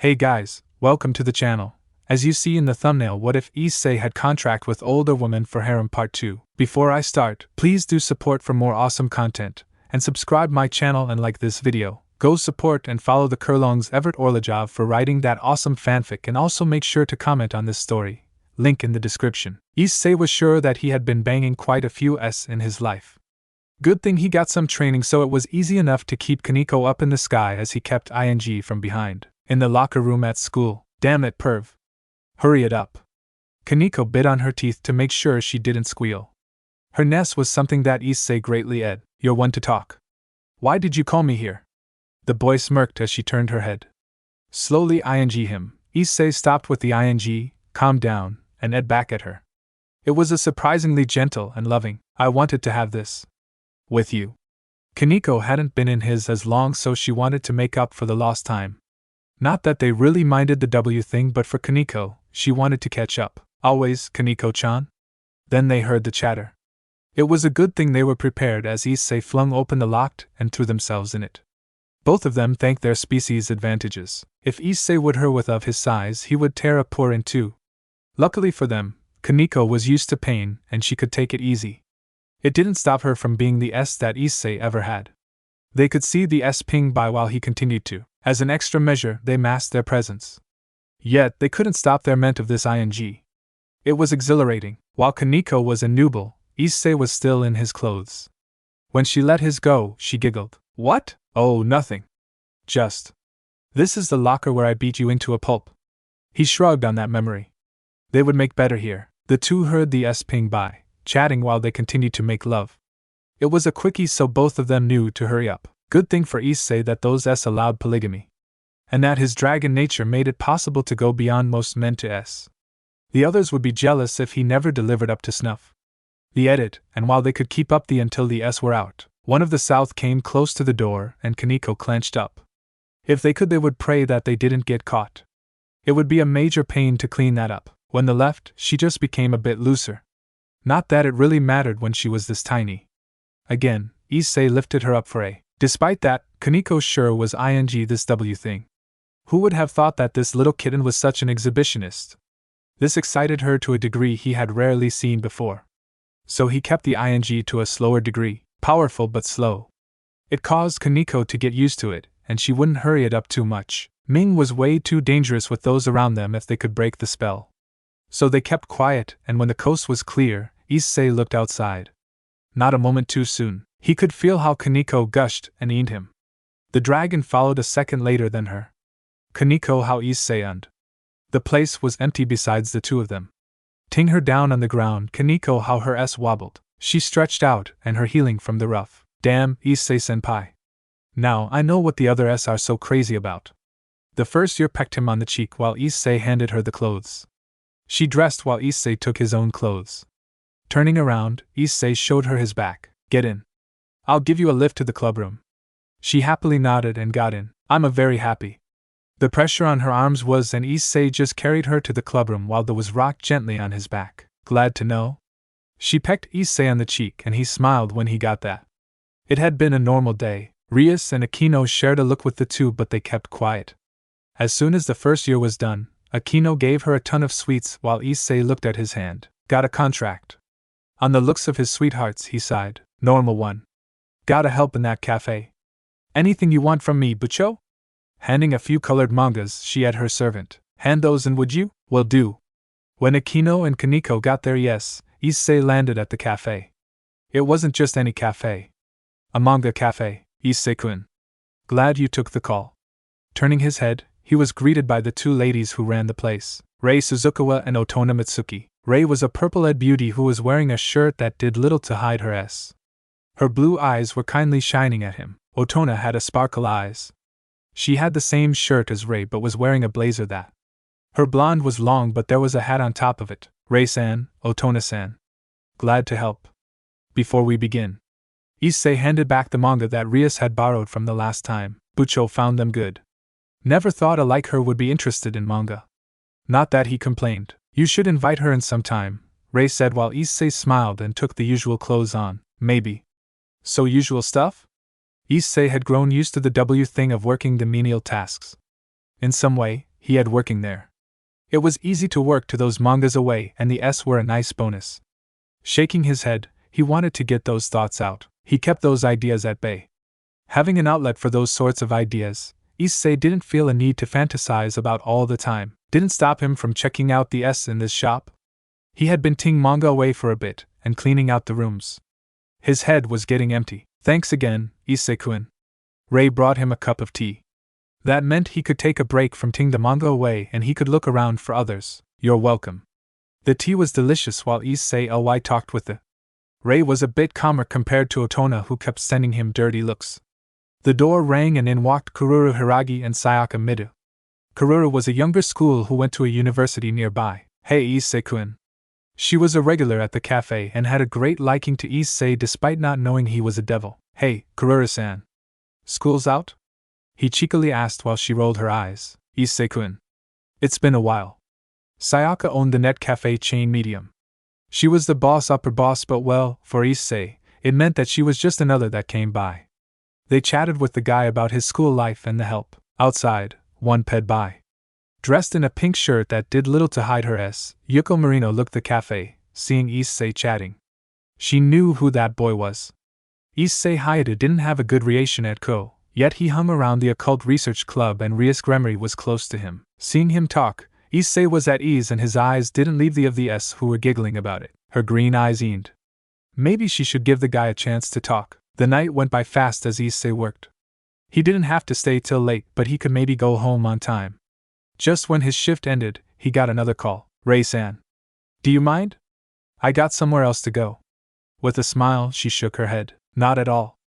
Hey guys, welcome to the channel. As you see in the thumbnail, what if Issei had contract with older woman for harem part 2. Before I start, please do support for more awesome content, and subscribe my channel and like this video. Go support and follow the Kurlong's Everett Orlajov for writing that awesome fanfic, and also make sure to comment on this story. Link in the description. Issei was sure that he had been banging quite a few S in his life. Good thing he got some training, so it was easy enough to keep Kaneko up in the sky as he kept ing from behind. In the locker room at school. Damn it, perv. Hurry it up. Kaneko bit on her teeth to make sure she didn't squeal. Her ness was something that Issei greatly ed. You're one to talk. Why did you call me here? The boy smirked as she turned her head. Slowly ing him. Issei stopped with the ing, calmed down, and ed back at her. It was a surprisingly gentle and loving, I wanted to have this with you. Kaneko hadn't been in his as long, so she wanted to make up for the lost time. Not that they really minded the W thing, but for Kaneko, she wanted to catch up. Always, Kaneko-chan? Then they heard the chatter. It was a good thing they were prepared, as Issei flung open the lock and threw themselves in it. Both of them thanked their species' advantages. If Issei would her with of his size, he would tear a poor in two. Luckily for them, Kaneko was used to pain, and she could take it easy. It didn't stop her from being the S that Issei ever had. They could see the S ping by while he continued to. As an extra measure, they masked their presence. Yet, they couldn't stop their ment of this ing. It was exhilarating. While Kaneko was innuble, Issei was still in his clothes. When she let his go, she giggled. What? Oh, nothing. Just. This is the locker where I beat you into a pulp. He shrugged on that memory. They would make better here. The two heard the S ping by, chatting while they continued to make love. It was a quickie, so both of them knew to hurry up. Good thing for Issei that those S allowed polygamy. And that his dragon nature made it possible to go beyond most men to S. The others would be jealous if he never delivered up to snuff. The edit, and while they could keep up the until the S were out, one of the South came close to the door and Kaneko clenched up. If they could, they would pray that they didn't get caught. It would be a major pain to clean that up. When the left, she just became a bit looser. Not that it really mattered when she was this tiny. Again, Issei lifted her up for a. Despite that, Kaneko sure was ing this W thing. Who would have thought that this little kitten was such an exhibitionist? This excited her to a degree he had rarely seen before. So he kept the ing to a slower degree, powerful but slow. It caused Kaneko to get used to it, and she wouldn't hurry it up too much. Ming was way too dangerous with those around them if they could break the spell. So they kept quiet, and when the coast was clear, Issei looked outside. Not a moment too soon. He could feel how Kaneko gushed and eaned him. The dragon followed a second later than her. Kaneko how Issei und. The place was empty besides the two of them. Ting her down on the ground, Kaneko how her S wobbled. She stretched out, and her healing from the rough. Damn, Issei-senpai. Now I know what the other S are so crazy about. The first year pecked him on the cheek while Issei handed her the clothes. She dressed while Issei took his own clothes. Turning around, Issei showed her his back. Get in. I'll give you a lift to the clubroom. She happily nodded and got in. I'm very happy. The pressure on her arms was, and Issei just carried her to the clubroom while there was rocked gently on his back. Glad to know? She pecked Issei on the cheek, and he smiled when he got that. It had been a normal day. Rias and Akeno shared a look with the two, but they kept quiet. As soon as the first year was done, Akeno gave her a ton of sweets while Issei looked at his hand. Got a contract. On the looks of his sweethearts, he sighed. Normal one. Gotta help in that cafe. Anything you want from me, Bucho? Handing a few colored mangas, she had her servant. Hand those in, would you? Will do. When Akeno and Kaneko got their yes, Issei landed at the cafe. It wasn't just any cafe. A manga cafe, Issei-kun. Glad you took the call. Turning his head, he was greeted by the two ladies who ran the place, Rei Suzukawa and Otona Mitsuki. Rei was a purple-eyed beauty who was wearing a shirt that did little to hide her S. Her blue eyes were kindly shining at him. Otona had a sparkle eyes. She had the same shirt as Rei but was wearing a blazer that. Her blonde was long, but there was a hat on top of it. Rei-san, Otona-san. Glad to help. Before we begin. Issei handed back the manga that Rias had borrowed from the last time. Bucho found them good. Never thought a like her would be interested in manga. Not that he complained. You should invite her in sometime, Rei said while Issei smiled and took the usual clothes on. Maybe. So usual stuff? Issei had grown used to the W thing of working the menial tasks. In some way, he had working there. It was easy to work to those mangas away, and the S were a nice bonus. Shaking his head, he wanted to get those thoughts out. He kept those ideas at bay. Having an outlet for those sorts of ideas, Issei didn't feel a need to fantasize about all the time. Didn't stop him from checking out the S in this shop. He had been ting Manga away for a bit, and cleaning out the rooms. His head was getting empty. Thanks again, Issei-kun. Ray brought him a cup of tea. That meant he could take a break from ting the Manga away and he could look around for others. You're welcome. The tea was delicious while Issei talked with the. Ray was a bit calmer compared to Otona, who kept sending him dirty looks. The door rang and in walked Kururu Hiragi and Sayaka Midu. Kururu was a younger school who went to a university nearby. Hey Issei-kun. She was a regular at the cafe and had a great liking to Issei despite not knowing he was a devil. Hey, Kururu-san. School's out? He cheekily asked while she rolled her eyes. Issei-kun. It's been a while. Sayaka owned the net cafe chain Medium. She was the upper boss, but well, for Issei, it meant that she was just another that came by. They chatted with the guy about his school life and the help. Outside, one ped by. Dressed in a pink shirt that did little to hide her S, Yuko Marino looked the cafe, seeing Issei chatting. She knew who that boy was. Issei Hayate didn't have a good reaction at Ko, yet he hung around the occult research club and Rias Gremory was close to him. Seeing him talk, Issei was at ease and his eyes didn't leave the of the S who were giggling about it. Her green eyes eamed. Maybe she should give the guy a chance to talk. The night went by fast as Issei worked. He didn't have to stay till late, but he could maybe go home on time. Just when his shift ended, he got another call. Ray-san. Do you mind? I got somewhere else to go. With a smile, she shook her head. Not at all.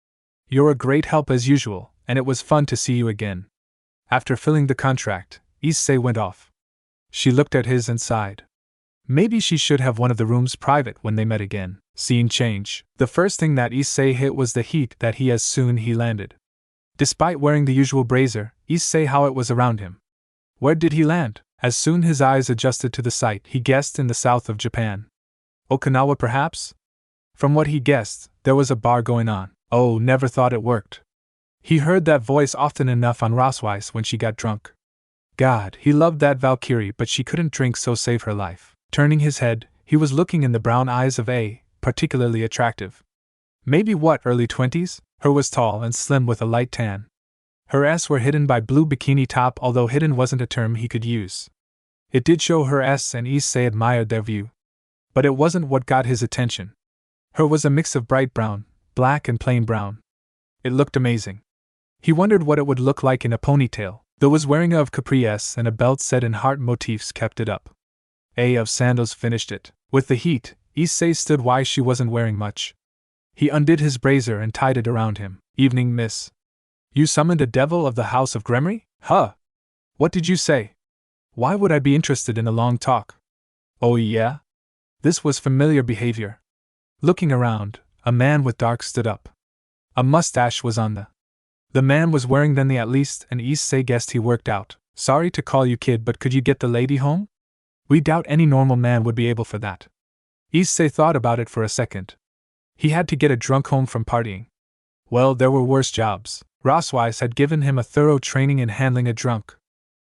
You're a great help as usual, and it was fun to see you again. After filling the contract, Issei went off. She looked at his and sighed. Maybe she should have one of the rooms private when they met again. Scene change. The first thing that Issei hit was the heat that he as soon he landed. Despite wearing the usual brazier, Issei how it was around him. Where did he land? As soon his eyes adjusted to the site, he guessed in the south of Japan. Okinawa perhaps? From what he guessed, there was a bar going on. Oh, never thought it worked. He heard that voice often enough on Rosweiss when she got drunk. God, he loved that Valkyrie, but she couldn't drink, so save her life. Turning his head, he was looking in the brown eyes of A, particularly attractive. Maybe early 20s? Her was tall and slim with a light tan. Her S were hidden by blue bikini top, although hidden wasn't a term he could use. It did show her S and Issei admired their view. But it wasn't what got his attention. Her was a mix of bright brown, black and plain brown. It looked amazing. He wondered what it would look like in a ponytail. Though was wearing a of capri S and a belt set in heart motifs kept it up. A of sandals finished it. With the heat, Issei stood why she wasn't wearing much. He undid his brazier and tied it around him. Evening, miss. You summoned a devil of the House of Gremory? Huh? What did you say? Why would I be interested in a long talk? Oh yeah? This was familiar behavior. Looking around, a man with dark stood up. A mustache was on the man was wearing then the at least, and Issei guessed he worked out. Sorry to call you kid, but could you get the lady home? We doubt any normal man would be able for that. Issei thought about it for a second. He had to get a drunk home from partying. Well, there were worse jobs. Rosweiss had given him a thorough training in handling a drunk.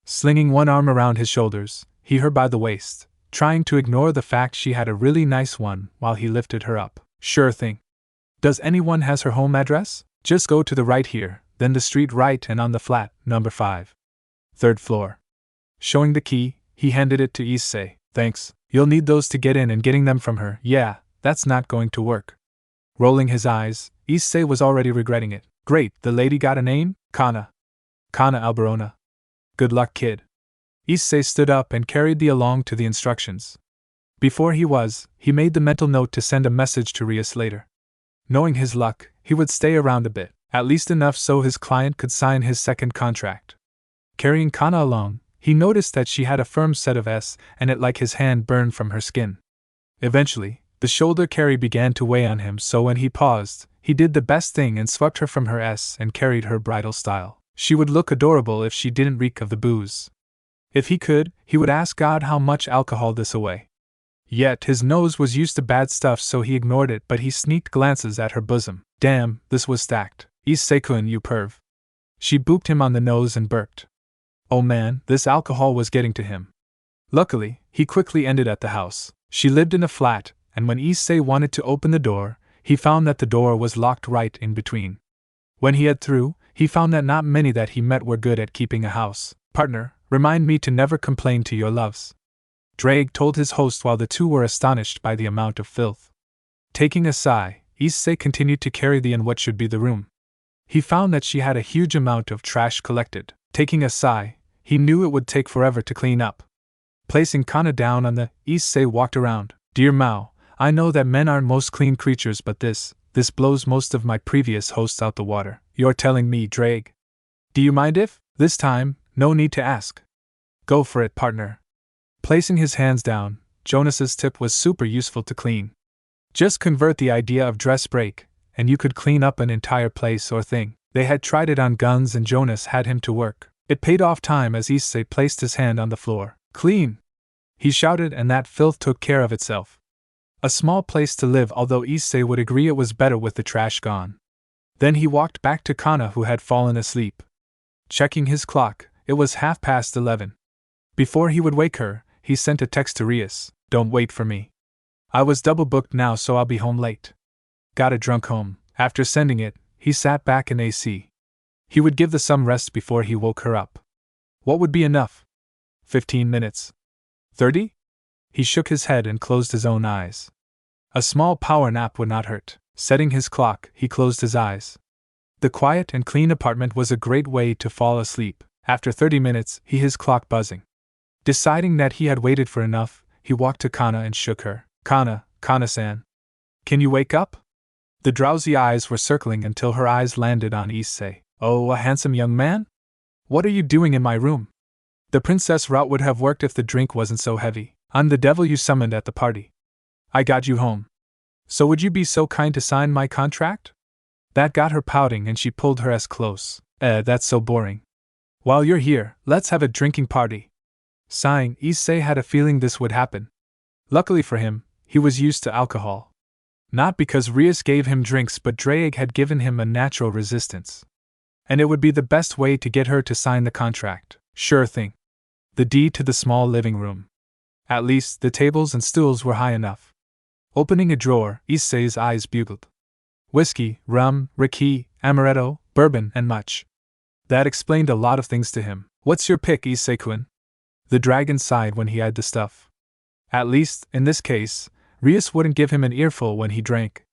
Slinging one arm around his shoulders, he her by the waist, trying to ignore the fact she had a really nice one while he lifted her up. Sure thing. Does anyone has her home address? Just go to the right here, then the street right and on the flat, number 5. 3rd floor. Showing the key, he handed it to Issei. Thanks, you'll need those to get in, and getting them from her, yeah, that's not going to work. Rolling his eyes, Issei was already regretting it. Great, the lady got a name? Kana. Kana Alberona. Good luck, kid. Issei stood up and carried the along to the instructions. Before he made the mental note to send a message to Rias later. Knowing his luck, he would stay around a bit, at least enough so his client could sign his second contract. Carrying Kana along, he noticed that she had a firm set of S, and it like his hand burned from her skin. Eventually, the shoulder carry began to weigh on him, so when he paused, he did the best thing and swept her from her S and carried her bridal style. She would look adorable if she didn't reek of the booze. If he could, he would ask God how much alcohol this away. Yet his nose was used to bad stuff, so he ignored it, but he sneaked glances at her bosom. Damn, this was stacked. Issei-kun, you perv. She booped him on the nose and burped. Oh man, this alcohol was getting to him. Luckily, he quickly ended at the house. She lived in a flat, and when Issei wanted to open the door, he found that the door was locked right in between. When he had through, he found that not many that he met were good at keeping a house. Partner, remind me to never complain to your loves. Drake told his host while the two were astonished by the amount of filth. Taking a sigh, Issei continued to carry the in what should be the room. He found that she had a huge amount of trash collected. Taking a sigh, he knew it would take forever to clean up. Placing Kana down on the, Issei walked around. Dear Mao, I know that men aren't most clean creatures, but this blows most of my previous hosts out the water. You're telling me, Drake? Do you mind if, this time, no need to ask? Go for it, partner. Placing his hands down, Jonas's tip was super useful to clean. Just convert the idea of dress break, and you could clean up an entire place or thing. They had tried it on guns and Jonas had him to work. It paid off time as Issei placed his hand on the floor. Clean! He shouted, and that filth took care of itself. A small place to live, although Issei would agree it was better with the trash gone. Then he walked back to Kana, who had fallen asleep. Checking his clock, it was 11:30. Before he would wake her, he sent a text to Rias. Don't wait for me. I was double booked now, so I'll be home late. Got a drunk home. After sending it, he sat back in AC. He would give the some rest before he woke her up. What would be enough? 15 minutes? 30? He shook his head and closed his own eyes. A small power nap would not hurt. Setting his clock, he closed his eyes. The quiet and clean apartment was a great way to fall asleep. After 30 minutes, his clock buzzing. Deciding that he had waited for enough, he walked to Kana and shook her. Kana-san. Can you wake up? The drowsy eyes were circling until her eyes landed on Issei. Oh, a handsome young man? What are you doing in my room? The princess route would have worked if the drink wasn't so heavy. I'm the devil you summoned at the party. I got you home. So would you be so kind to sign my contract? That got her pouting and she pulled her ass close. That's so boring. While you're here, let's have a drinking party. Sighing, Issei had a feeling this would happen. Luckily for him, he was used to alcohol. Not because Rias gave him drinks, but Drake had given him a natural resistance. And it would be the best way to get her to sign the contract. Sure thing. The deed to the small living room. At least, the tables and stools were high enough. Opening a drawer, Issei's eyes bugled. Whiskey, rum, raki, amaretto, bourbon, and much. That explained a lot of things to him. What's your pick, Issei-kun? The dragon sighed when he had the stuff. At least, in this case, Rias wouldn't give him an earful when he drank.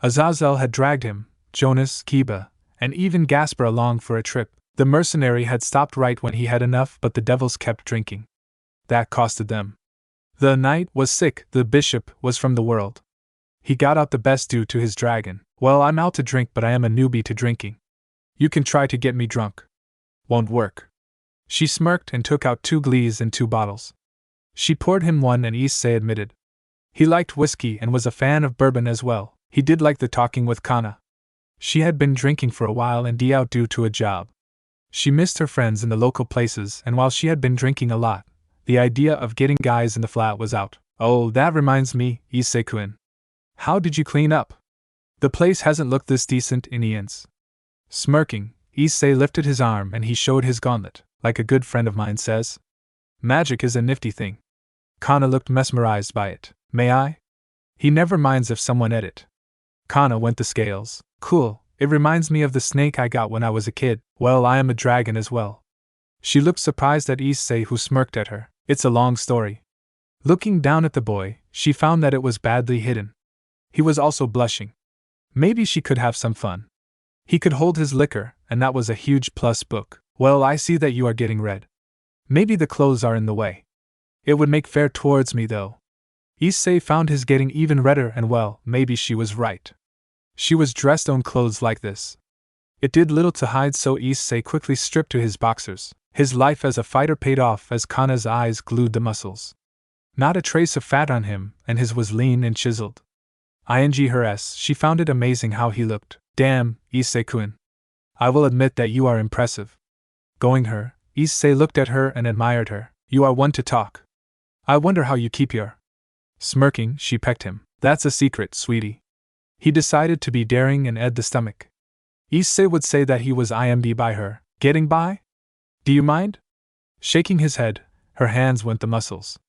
Azazel had dragged him, Jonas, Kiba, and even Gasper along for a trip. The mercenary had stopped right when he had enough, but the devils kept drinking. That costed them. The knight was sick, the bishop was from the world. He got out the best due to his dragon. Well, I'm out to drink, but I am a newbie to drinking. You can try to get me drunk. Won't work. She smirked and took out 2 glees and 2 bottles. She poured him one and Issei admitted. He liked whiskey and was a fan of bourbon as well. He did like the talking with Kana. She had been drinking for a while and out due to a job. She missed her friends in the local places, and while she had been drinking a lot, the idea of getting guys in the flat was out. Oh, that reminds me, Issei-kun. How did you clean up? The place hasn't looked this decent in eons. Smirking, Issei lifted his arm and he showed his gauntlet, like a good friend of mine says. Magic is a nifty thing. Kana looked mesmerized by it. May I? He never minds if someone edit. Kana went the scales. Cool, it reminds me of the snake I got when I was a kid. Well, I am a dragon as well. She looked surprised at Issei, who smirked at her. It's a long story. Looking down at the boy, she found that it was badly hidden. He was also blushing. Maybe she could have some fun. He could hold his liquor, and that was a huge plus book. Well, I see that you are getting red. Maybe the clothes are in the way. It would make fair towards me though. Issei found his getting even redder, and well, maybe she was right. She was dressed on clothes like this. It did little to hide, so Issei quickly stripped to his boxers. His life as a fighter paid off as Kana's eyes glued the muscles. Not a trace of fat on him, and his was lean and chiseled. She found it amazing how he looked. Damn, Issei-kun. I will admit that you are impressive. Going her, Issei looked at her and admired her. You are one to talk. I wonder how you keep your... Smirking, she pecked him. That's a secret, sweetie. He decided to be daring and ed the stomach. Issei would say that he was IMD by her. Getting by? Do you mind? Shaking his head, her hands went the muscles.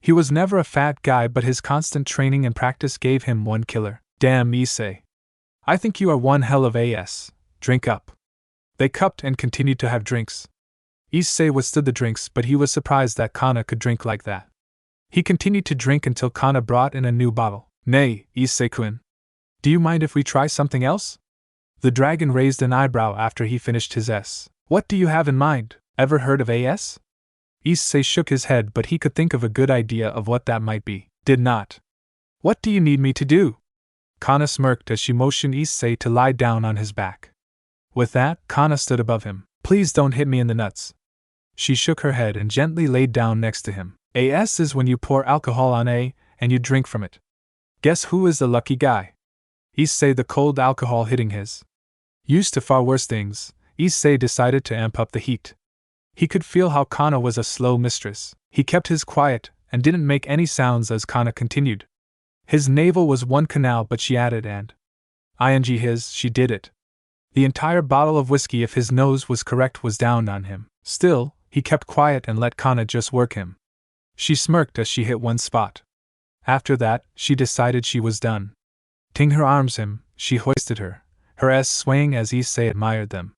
He was never a fat guy, but his constant training and practice gave him one killer. Damn, Issei. I think you are one hell of a. Drink up. They cupped and continued to have drinks. Issei withstood the drinks, but he was surprised that Kana could drink like that. He continued to drink until Kana brought in a new bottle. Nay, Issei-kun. Do you mind if we try something else? The dragon raised an eyebrow after he finished his S. What do you have in mind? Ever heard of a.s.? Issei shook his head, but he could think of a good idea of what that might be. Did not. What do you need me to do? Kana smirked as she motioned Issei to lie down on his back. With that, Kana stood above him. Please don't hit me in the nuts. She shook her head and gently laid down next to him. A.s. is when you pour alcohol on A, and you drink from it. Guess who is the lucky guy? Issei, the cold alcohol hitting his. Used to far worse things, Issei decided to amp up the heat. He could feel how Kana was a slow mistress. He kept his quiet and didn't make any sounds as Kana continued. His navel was one canal, but she added and she did it. The entire bottle of whiskey, if his nose was correct, was down on him. Still, he kept quiet and let Kana just work him. She smirked as she hit one spot. After that, she decided she was done. Ting her arms him, she hoisted her S swaying as Issei admired them.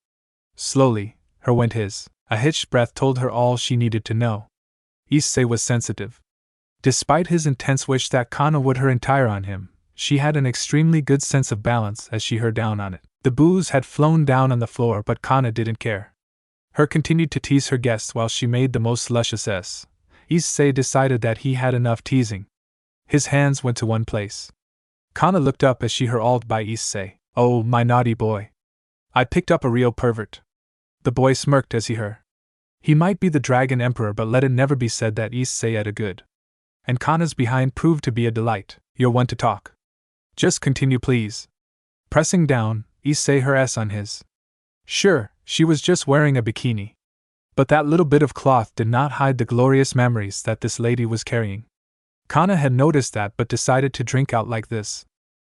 Slowly, her went his. A hitched breath told her all she needed to know. Issei was sensitive. Despite his intense wish that Kana would her entire on him, she had an extremely good sense of balance as she her down on it. The booze had flown down on the floor, but Kana didn't care. Her continued to tease her guests while she made the most luscious S. Issei decided that he had enough teasing. His hands went to one place. Kana looked up as she her awed by Issei. Oh, my naughty boy. I picked up a real pervert. The boy smirked as he her. He might be the Dragon Emperor, but let it never be said that Issei had a good. And Kana's behind proved to be a delight. You're one to talk. Just continue, please. Pressing down, Issei her S on his. Sure, she was just wearing a bikini. But that little bit of cloth did not hide the glorious memories that this lady was carrying. Kana had noticed that but decided to drink out like this.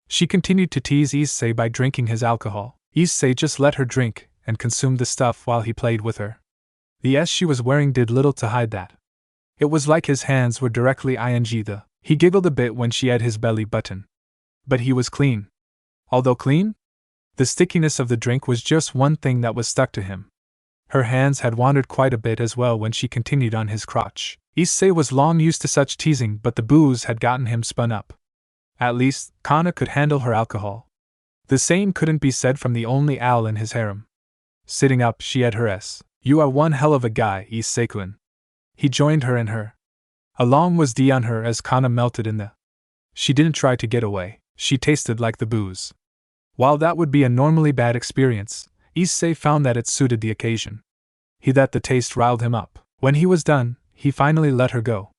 She continued to tease Issei by drinking his alcohol. Issei just let her drink and consumed the stuff while he played with her. The S she was wearing did little to hide that. It was like his hands were directly the. He giggled a bit when she had his belly button. But he was clean. Although clean? The stickiness of the drink was just one thing that was stuck to him. Her hands had wandered quite a bit as well when she continued on his crotch. Issei was long used to such teasing, but the booze had gotten him spun up. At least, Kana could handle her alcohol. The same couldn't be said from the only owl in his harem. Sitting up, she had her S. You are one hell of a guy, Issei-kun. He joined her and her. Along was D on her as Kana melted in the. She didn't try to get away. She tasted like the booze. While that would be a normally bad experience, Issei found that it suited the occasion. That the taste riled him up. When he was done, he finally let her go.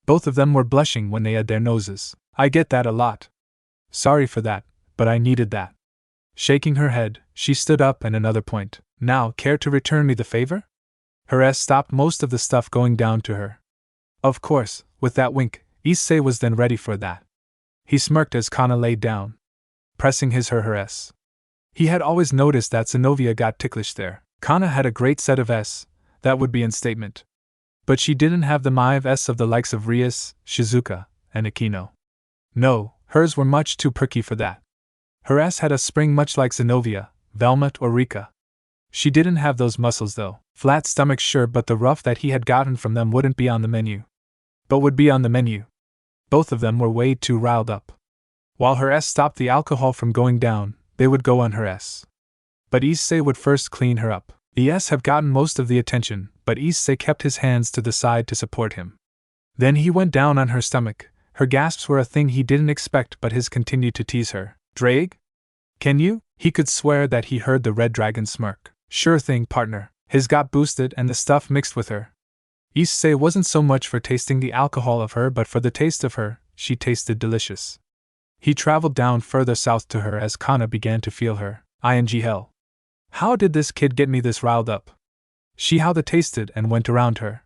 Both of them were blushing when they had their noses. I get that a lot. Sorry for that, but I needed that. Shaking her head, she stood up and another point. Now, care to return me the favor? Her S stopped most of the stuff going down to her. Of course, with that wink, Issei was then ready for that. He smirked as Kana laid down, pressing his her S. He had always noticed that Zenobia got ticklish there. Kana had a great set of S, that would be in statement. But she didn't have the mive S of the likes of Rias, Shizuka, and Akeno. No, hers were much too perky for that. Her S had a spring much like Zenobia, Velmet, or Rika. She didn't have those muscles though. Flat stomach sure, but the rough that he had gotten from them wouldn't be on the menu. But would be on the menu. Both of them were way too riled up. While her S stopped the alcohol from going down, they would go on her S. But Issei would first clean her up. The S have gotten most of the attention, but Issei kept his hands to the side to support him. Then he went down on her stomach. Her gasps were a thing he didn't expect, but his continued to tease her. Drag? Can you? He could swear that he heard the red dragon smirk. Sure thing, partner. His got boosted and the stuff mixed with her. Issei wasn't so much for tasting the alcohol of her, but for the taste of her. She tasted delicious. He traveled down further south to her as Kana began to feel her. Hell. How did this kid get me this riled up? She how the tasted and went around her.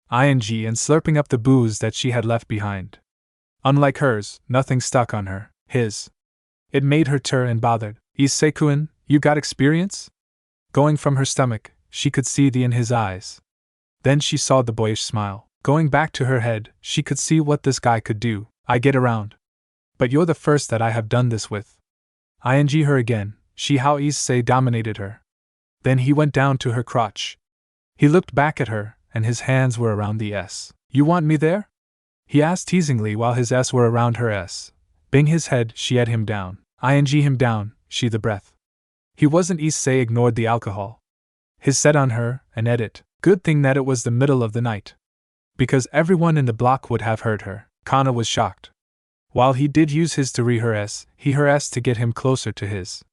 And slurping up the booze that she had left behind. Unlike hers, nothing stuck on her. His. It made her turn and bothered. Issei-kun, you got experience? Going from her stomach, she could see the in his eyes. Then she saw the boyish smile. Going back to her head, she could see what this guy could do. I get around. But you're the first that I have done this with. ING her again, see how Issei dominated her. Then he went down to her crotch. He looked back at her, and his hands were around the S. You want me there? He asked teasingly while his S were around her S. Bing his head, she had him down. ING him down, she the breath. He wasn't. Issei ignored the alcohol. His set on her, and edit. Good thing that it was the middle of the night. Because everyone in the block would have heard her. Kana was shocked. While he did use his to re her S, he her S to get him closer to his.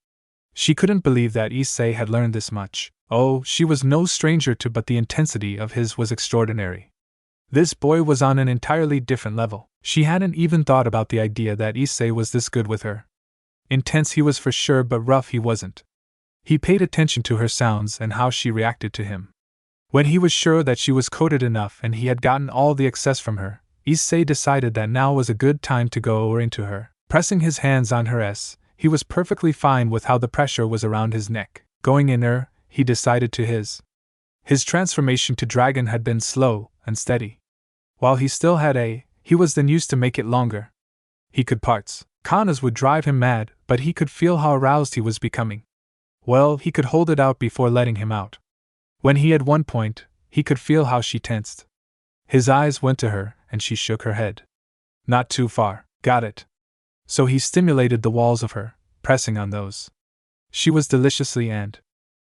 She couldn't believe that Issei had learned this much. Oh, she was no stranger to, but the intensity of his was extraordinary. This boy was on an entirely different level. She hadn't even thought about the idea that Issei was this good with her. Intense he was for sure, but rough he wasn't. He paid attention to her sounds and how she reacted to him. When he was sure that she was coated enough and he had gotten all the excess from her, Issei decided that now was a good time to go over into her. Pressing his hands on her S, he was perfectly fine with how the pressure was around his neck. Going in her, he decided to his. His transformation to dragon had been slow and steady. While he still had he was then used to make it longer. He could parts. Kana's would drive him mad, but he could feel how aroused he was becoming. Well, he could hold it out before letting him out. When he had one point, he could feel how she tensed. His eyes went to her, and she shook her head. Not too far, got it. So he stimulated the walls of her, pressing on those. She was deliciously, and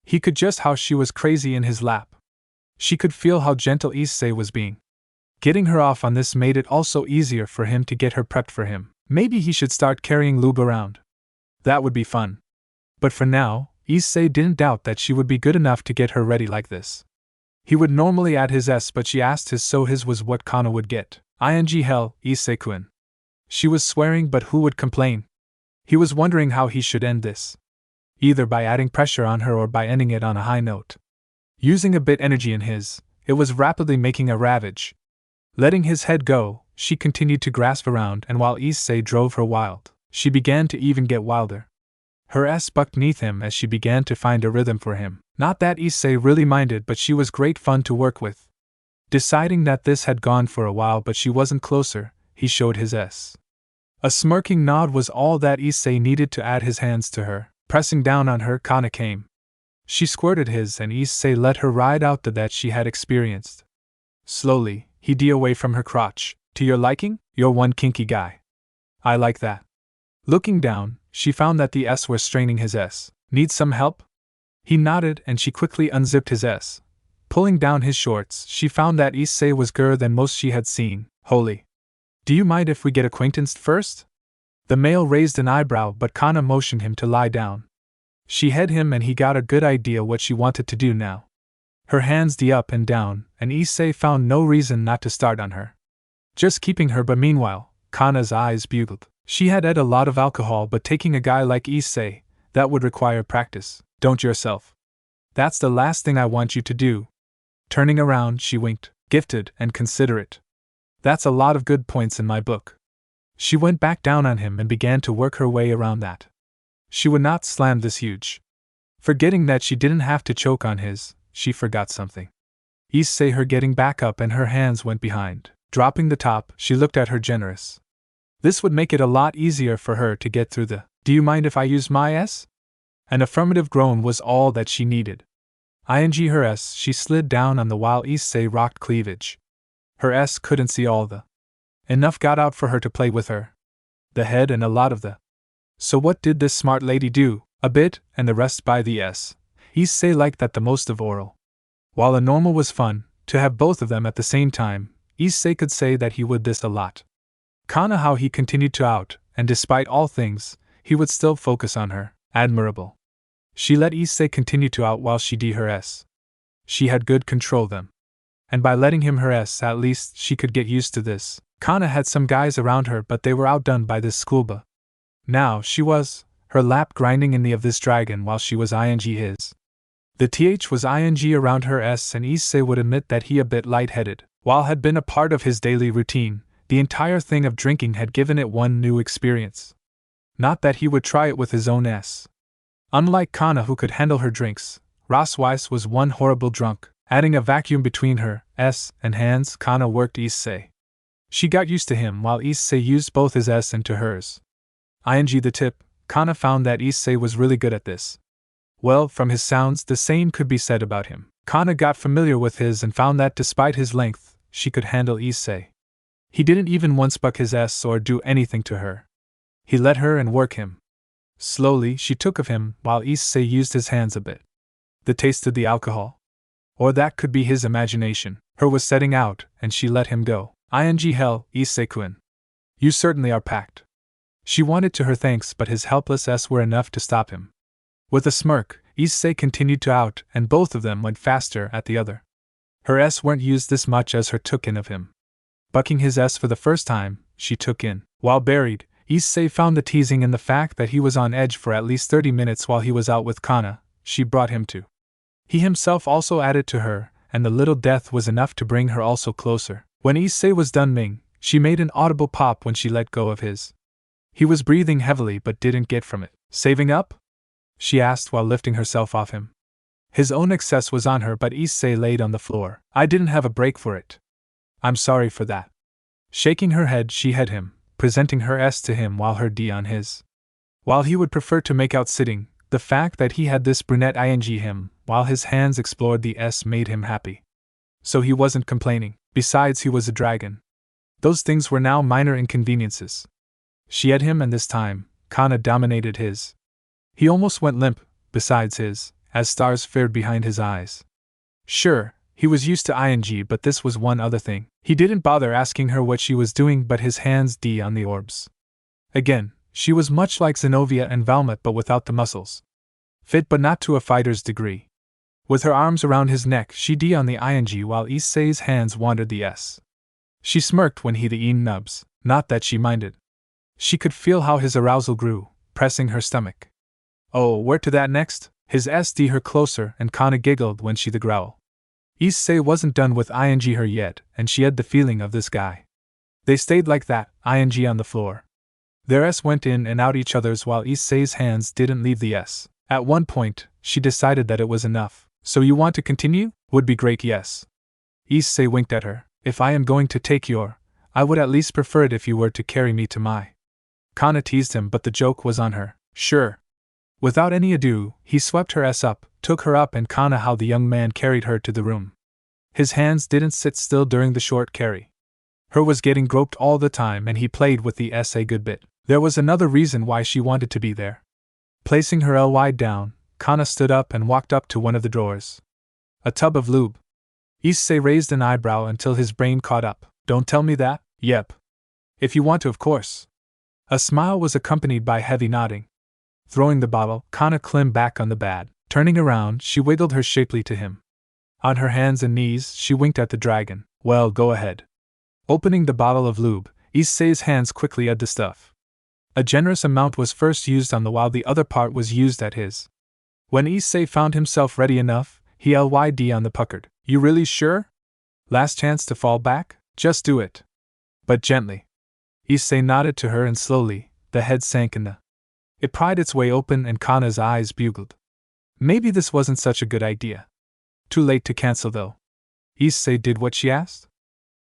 he could just how she was crazy in his lap. She could feel how gentle Issei was being. Getting her off on this made it also easier for him to get her prepped for him. Maybe he should start carrying lube around. That would be fun. But for now, Issei didn't doubt that she would be good enough to get her ready like this. He would normally add his S, but she asked his, so his was what Kana would get. ING hell, Issei-kun. She was swearing, but who would complain? He was wondering how he should end this. Either by adding pressure on her or by ending it on a high note. Using a bit energy in his, it was rapidly making a ravage. Letting his head go, she continued to grasp around, and while Issei drove her wild, she began to even get wilder. Her S bucked beneath him as she began to find a rhythm for him. Not that Issei really minded, but she was great fun to work with. Deciding that this had gone for a while but she wasn't closer, he showed his S. A smirking nod was all that Issei needed to add his hands to her. Pressing down on her, Kana came. She squirted his, and Issei let her ride out the that she had experienced. Slowly, he D away from her crotch. To your liking? You're one kinky guy. I like that. Looking down, she found that the S were straining his S. Need some help? He nodded, and she quickly unzipped his S. Pulling down his shorts, she found that Issei was girthier than most she had seen. Holy. Do you mind if we get acquaintanced first? The male raised an eyebrow, but Kana motioned him to lie down. She had him, and he got a good idea what she wanted to do now. Her hands D up and down, and Issei found no reason not to start on her. Just keeping her, but meanwhile, Kana's eyes bugled. She had had a lot of alcohol, but taking a guy like Issei, that would require practice. Don't yourself. That's the last thing I want you to do. Turning around, she winked. Gifted and considerate. That's a lot of good points in my book. She went back down on him and began to work her way around that. She would not slam this huge. Forgetting that she didn't have to choke on his, she forgot something. Issei her getting back up, and her hands went behind. Dropping the top, she looked at her generous. This would make it a lot easier for her to get through the, do you mind if I use my S? An affirmative groan was all that she needed. ING her S, she slid down on the while Issei rocked cleavage. Her S couldn't see all the. Enough got out for her to play with her. The head and a lot of the. So what did this smart lady do? A bit, and the rest by the S. Issei liked that the most of oral. While a normal was fun, to have both of them at the same time, Issei could say that he would this a lot. Kana how he continued to out, and despite all things, he would still focus on her. Admirable. She let Issei continue to out while she D her S. She had good control them. And by letting him her S, at least she could get used to this. Kana had some guys around her, but they were outdone by this schoolba. Now she was, her lap grinding in the of this dragon while she was ING his. The TH was ING around her S, and Issei would admit that he a bit lightheaded. While had been a part of his daily routine, the entire thing of drinking had given it one new experience. Not that he would try it with his own S. Unlike Kana, who could handle her drinks, Ross Weiss was one horrible drunk, Adding a vacuum between her S and hands, Kana worked Issei. She got used to him while Issei used both his S into hers. The tip, Kana found that Issei was really good at this. Well, from his sounds, the same could be said about him. Kana got familiar with his and found that despite his length, she could handle Issei. He didn't even once buck his S or do anything to her. He let her and work him. Slowly, she took of him while Issei used his hands a bit. The taste of the alcohol? Or that could be his imagination. Her was setting out, and she let him go. Hell, Issei-kun. You certainly are packed. She wanted to her thanks, but his helpless S were enough to stop him. With a smirk, Issei continued to out, and both of them went faster at the other. Her S weren't used this much as her took in of him. Bucking his S for the first time, she took in. While buried, Issei found the teasing in the fact that he was on edge for at least 30 minutes while he was out with Kana. She brought him to. He himself also added to her, and the little death was enough to bring her also closer. When Issei was done Ming, she made an audible pop when she let go of his. He was breathing heavily but didn't get from it. Saving up? She asked while lifting herself off him. His own excess was on her, but Issei laid on the floor. I didn't have a break for it. I'm sorry for that. Shaking her head, she had him, presenting her S to him while her D on his. While he would prefer to make out sitting, the fact that he had this brunette him, while his hands explored the S made him happy. So he wasn't complaining. Besides, he was a dragon. Those things were now minor inconveniences. She had him, and this time, Kana dominated his. He almost went limp, besides his, as stars fared behind his eyes. Sure, he was used to but this was one other thing. He didn't bother asking her what she was doing, but his hands D on the orbs. Again, she was much like Zenobia and Valmet but without the muscles. Fit but not to a fighter's degree. With her arms around his neck, she D on the while Issei's hands wandered the S. She smirked when he the E nubs, not that she minded. She could feel how his arousal grew, pressing her stomach. Oh, where to that next? His S D her closer, and Kana giggled when she the growl. Issei wasn't done with her yet, and she had the feeling of this guy. They stayed like that, on the floor. Their S went in and out each other's while Issei's hands didn't leave the S. At one point, she decided that it was enough. So you want to continue? Would be great, yes. Issei winked at her. If I am going to take your, I would at least prefer it if you were to carry me to my. Kana teased him, but the joke was on her. Sure. Without any ado, he swept her S up, took her up, and Kana how the young man carried her to the room. His hands didn't sit still during the short carry. Her was getting groped all the time, and he played with the S a good bit. There was another reason why she wanted to be there. Placing her Ly down, Kana stood up and walked up to one of the drawers. A tub of lube. Issei raised an eyebrow until his brain caught up. Don't tell me that? Yep. If you want to, of course. A smile was accompanied by heavy nodding. Throwing the bottle, Kana climbed back on the bed. Turning around, she wiggled her shapely to him. On her hands and knees, she winked at the dragon. Well, go ahead. Opening the bottle of lube, Issei's hands quickly had the stuff. A generous amount was first used on the while the other part was used at his. When Issei found himself ready enough, he lyd on the puckered. You really sure? Last chance to fall back? Just do it. But gently. Issei nodded to her and slowly, the head sank in the. It pried its way open and Kana's eyes bugled. Maybe this wasn't such a good idea. Too late to cancel though. Issei did what she asked.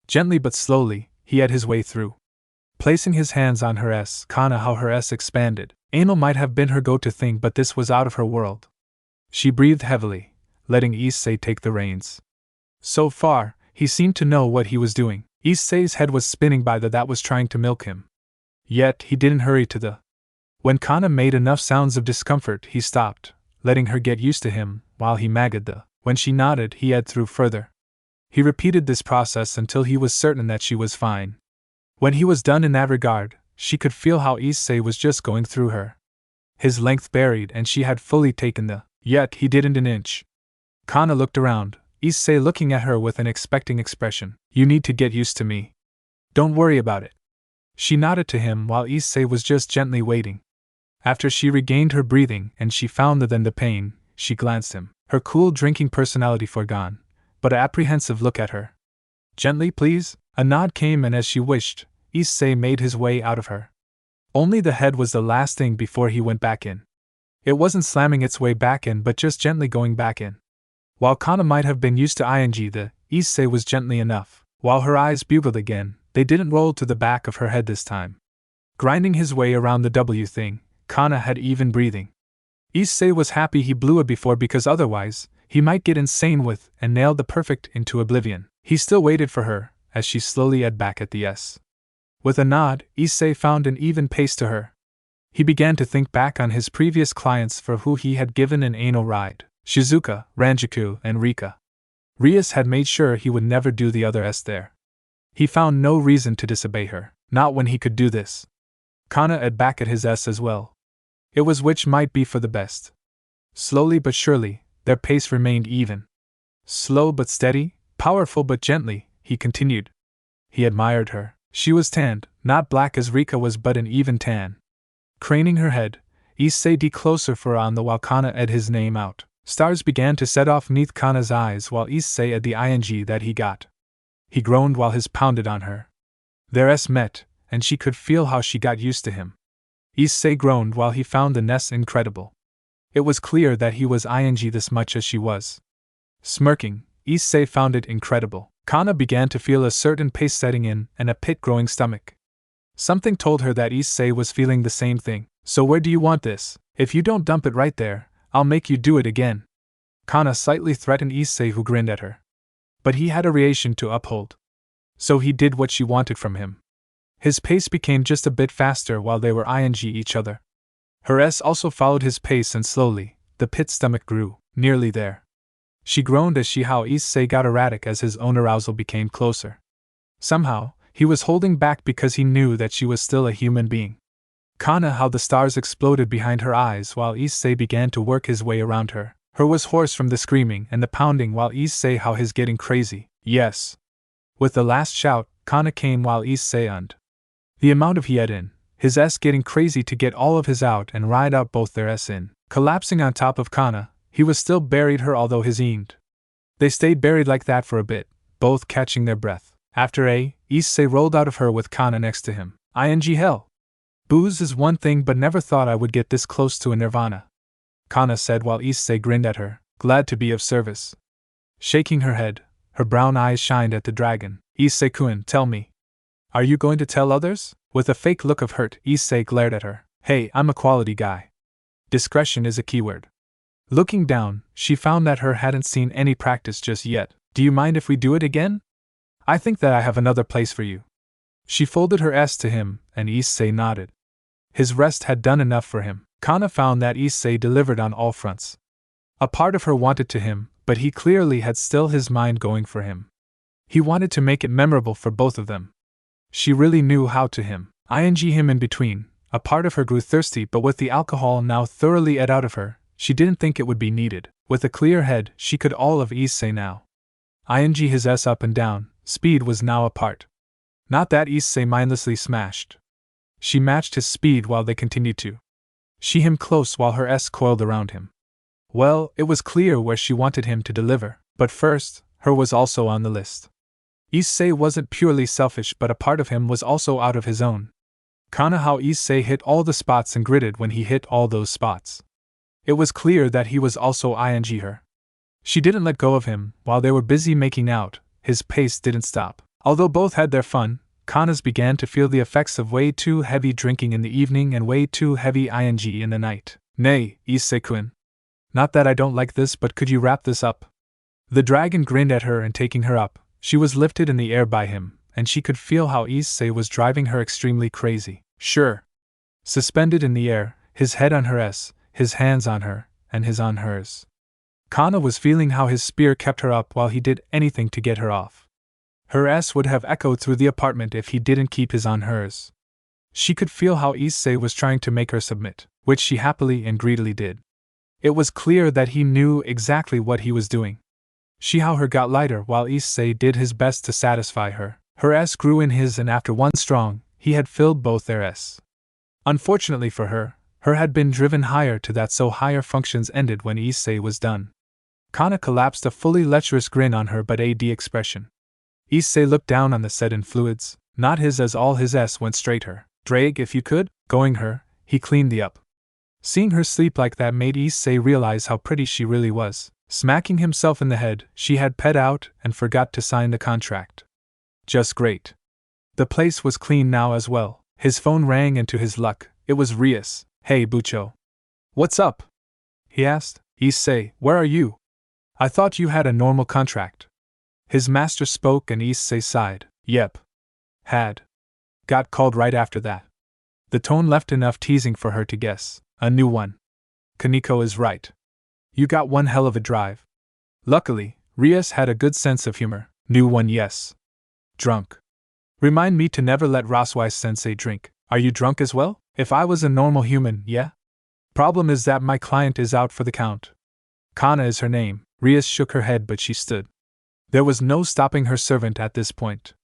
Gently but slowly, he had his way through. Placing his hands on her S, Kana how her S expanded. Anal might have been her go-to thing, but this was out of her world. She breathed heavily, letting Issei take the reins. So far, he seemed to know what he was doing. Issei's head was spinning by that was trying to milk him. Yet, he didn't hurry to the. When Kana made enough sounds of discomfort, he stopped, letting her get used to him, while he magged the. When she nodded, he had through further. He repeated this process until he was certain that she was fine. When he was done in that regard, she could feel how Issei was just going through her. His length buried and she had fully taken the. Yet he didn't an inch. Kana looked around, Issei looking at her with an expecting expression. You need to get used to me. Don't worry about it. She nodded to him while Issei was just gently waiting. After she regained her breathing and she found that then the pain, she glanced him, her cool drinking personality forgone, but an apprehensive look at her. Gently, please? A nod came, and as she wished, Issei made his way out of her. Only the head was the last thing before he went back in. It wasn't slamming its way back in but just gently going back in. While Kana might have been used to ing, the Issei was gently enough. While her eyes bugled again, they didn't roll to the back of her head this time. Grinding his way around the W thing, Kana had even breathing. Issei was happy he blew a before because otherwise, he might get insane with and nail the perfect into oblivion. He still waited for her, as she slowly ed back at the S. With a nod, Issei found an even pace to her. He began to think back on his previous clients for who he had given an anal ride: Shizuka, Ranjaku, and Rika. Rias had made sure he would never do the other S there. He found no reason to disobey her, not when he could do this. Kana ed back at his S as well. It was which might be for the best. Slowly but surely, their pace remained even. Slow but steady, powerful but gently, he continued. He admired her. She was tanned, not black as Rika was but an even tan. Craning her head, Issei d closer for on the while Kana ed his name out. Stars began to set off neath Kana's eyes while Issei ed the ing that he got. He groaned while his pounded on her. Their S met, and she could feel how she got used to him. Issei groaned while he found the Ness incredible. It was clear that he was ing this much as she was. Smirking, Issei found it incredible. Kana began to feel a certain pace setting in and a pit-growing stomach. Something told her that Issei was feeling the same thing. So where do you want this? If you don't dump it right there, I'll make you do it again. Kana slightly threatened Issei, who grinned at her. But he had a reaction to uphold. So he did what she wanted from him. His pace became just a bit faster while they were ing each other. Her S also followed his pace and slowly, the pit stomach grew, nearly there. She groaned as how Issei got erratic as his own arousal became closer. Somehow, he was holding back because he knew that she was still a human being. Kana how the stars exploded behind her eyes while Issei began to work his way around her. Her was hoarse from the screaming and the pounding while Issei how his getting crazy. Yes. With the last shout, Kana came while Issei und. The amount of he had in, his S getting crazy to get all of his out and ride out both their S in. Collapsing on top of Kana, he was still buried her although his end. They stayed buried like that for a bit, both catching their breath. After Issei rolled out of her with Kana next to him. Ing hell. Booze is one thing but never thought I would get this close to a nirvana. Kana said while Issei grinned at her, glad to be of service. Shaking her head, her brown eyes shined at the dragon. Issei-kun, tell me. Are you going to tell others? With a fake look of hurt, Issei glared at her. Hey, I'm a quality guy. Discretion is a keyword. Looking down, she found that her hadn't seen any practice just yet. Do you mind if we do it again? I think that I have another place for you. She folded her S to him, and Issei nodded. His rest had done enough for him. Kana found that Issei delivered on all fronts. A part of her wanted to him, but he clearly had still his mind going for him. He wanted to make it memorable for both of them. She really knew how to him. Ing him in between. A part of her grew thirsty, but with the alcohol now thoroughly ed out of her, she didn't think it would be needed. With a clear head, she could all of Issei now. Ing his S up and down, speed was now a part. Not that Issei mindlessly smashed. She matched his speed while they continued to. She him close while her S coiled around him. Well, it was clear where she wanted him to deliver, but first, her was also on the list. Issei wasn't purely selfish, but a part of him was also out of his own. Kana how Issei hit all the spots and gritted when he hit all those spots. It was clear that he was also ing her. She didn't let go of him while they were busy making out. His pace didn't stop. Although both had their fun, Kana's began to feel the effects of way too heavy drinking in the evening and way too heavy ing in the night. Nay, Issei-kun. Not that I don't like this, but could you wrap this up? The dragon grinned at her, and taking her up, she was lifted in the air by him, and she could feel how Issei was driving her extremely crazy. Sure. Suspended in the air, his head on her S, his hands on her, and his on hers. Kana was feeling how his spear kept her up while he did anything to get her off. Her S would have echoed through the apartment if he didn't keep his on hers. She could feel how Issei was trying to make her submit, which she happily and greedily did. It was clear that he knew exactly what he was doing. She how her got lighter while Issei did his best to satisfy her. Her S grew in his, and after one strong, he had filled both their S. Unfortunately for her had been driven higher to that, so higher functions ended when Issei was done. Kana collapsed, a fully lecherous grin on her but AD expression. Issei looked down on the set in fluids, not his, as all his S went straight her. Drag if you could, going her, he cleaned the up. Seeing her sleep like that made Issei realize how pretty she really was. Smacking himself in the head, she had pet out and forgot to sign the contract. Just great. The place was clean now as well. His phone rang, and to his luck, it was Rias. Hey Bucho. What's up? He asked. Issei, where are you? I thought you had a normal contract. His master spoke and Issei sighed. Yep. Had. Got called right after that. The tone left enough teasing for her to guess. A new one. Kaneko is right. You got one hell of a drive. Luckily, Rias had a good sense of humor. New one, yes. Drunk. Remind me to never let Raswai-sensei drink. Are you drunk as well? If I was a normal human, yeah? Problem is that my client is out for the count. Kana is her name. Rias shook her head, but she stood. There was no stopping her servant at this point.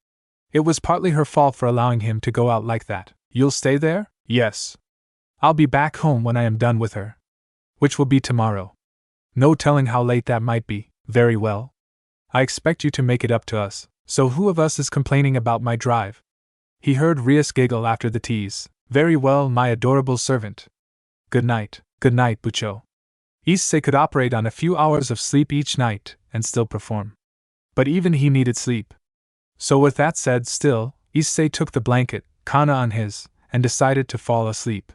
It was partly her fault for allowing him to go out like that. You'll stay there? Yes. I'll be back home when I am done with her. Which will be tomorrow. No telling how late that might be. Very well. I expect you to make it up to us. So who of us is complaining about my drive? He heard Rias giggle after the tease. Very well, my adorable servant. Good night, Bucho. Issei could operate on a few hours of sleep each night and still perform. But even he needed sleep. So with that said, still, Issei took the blanket, Kana on his, and decided to fall asleep.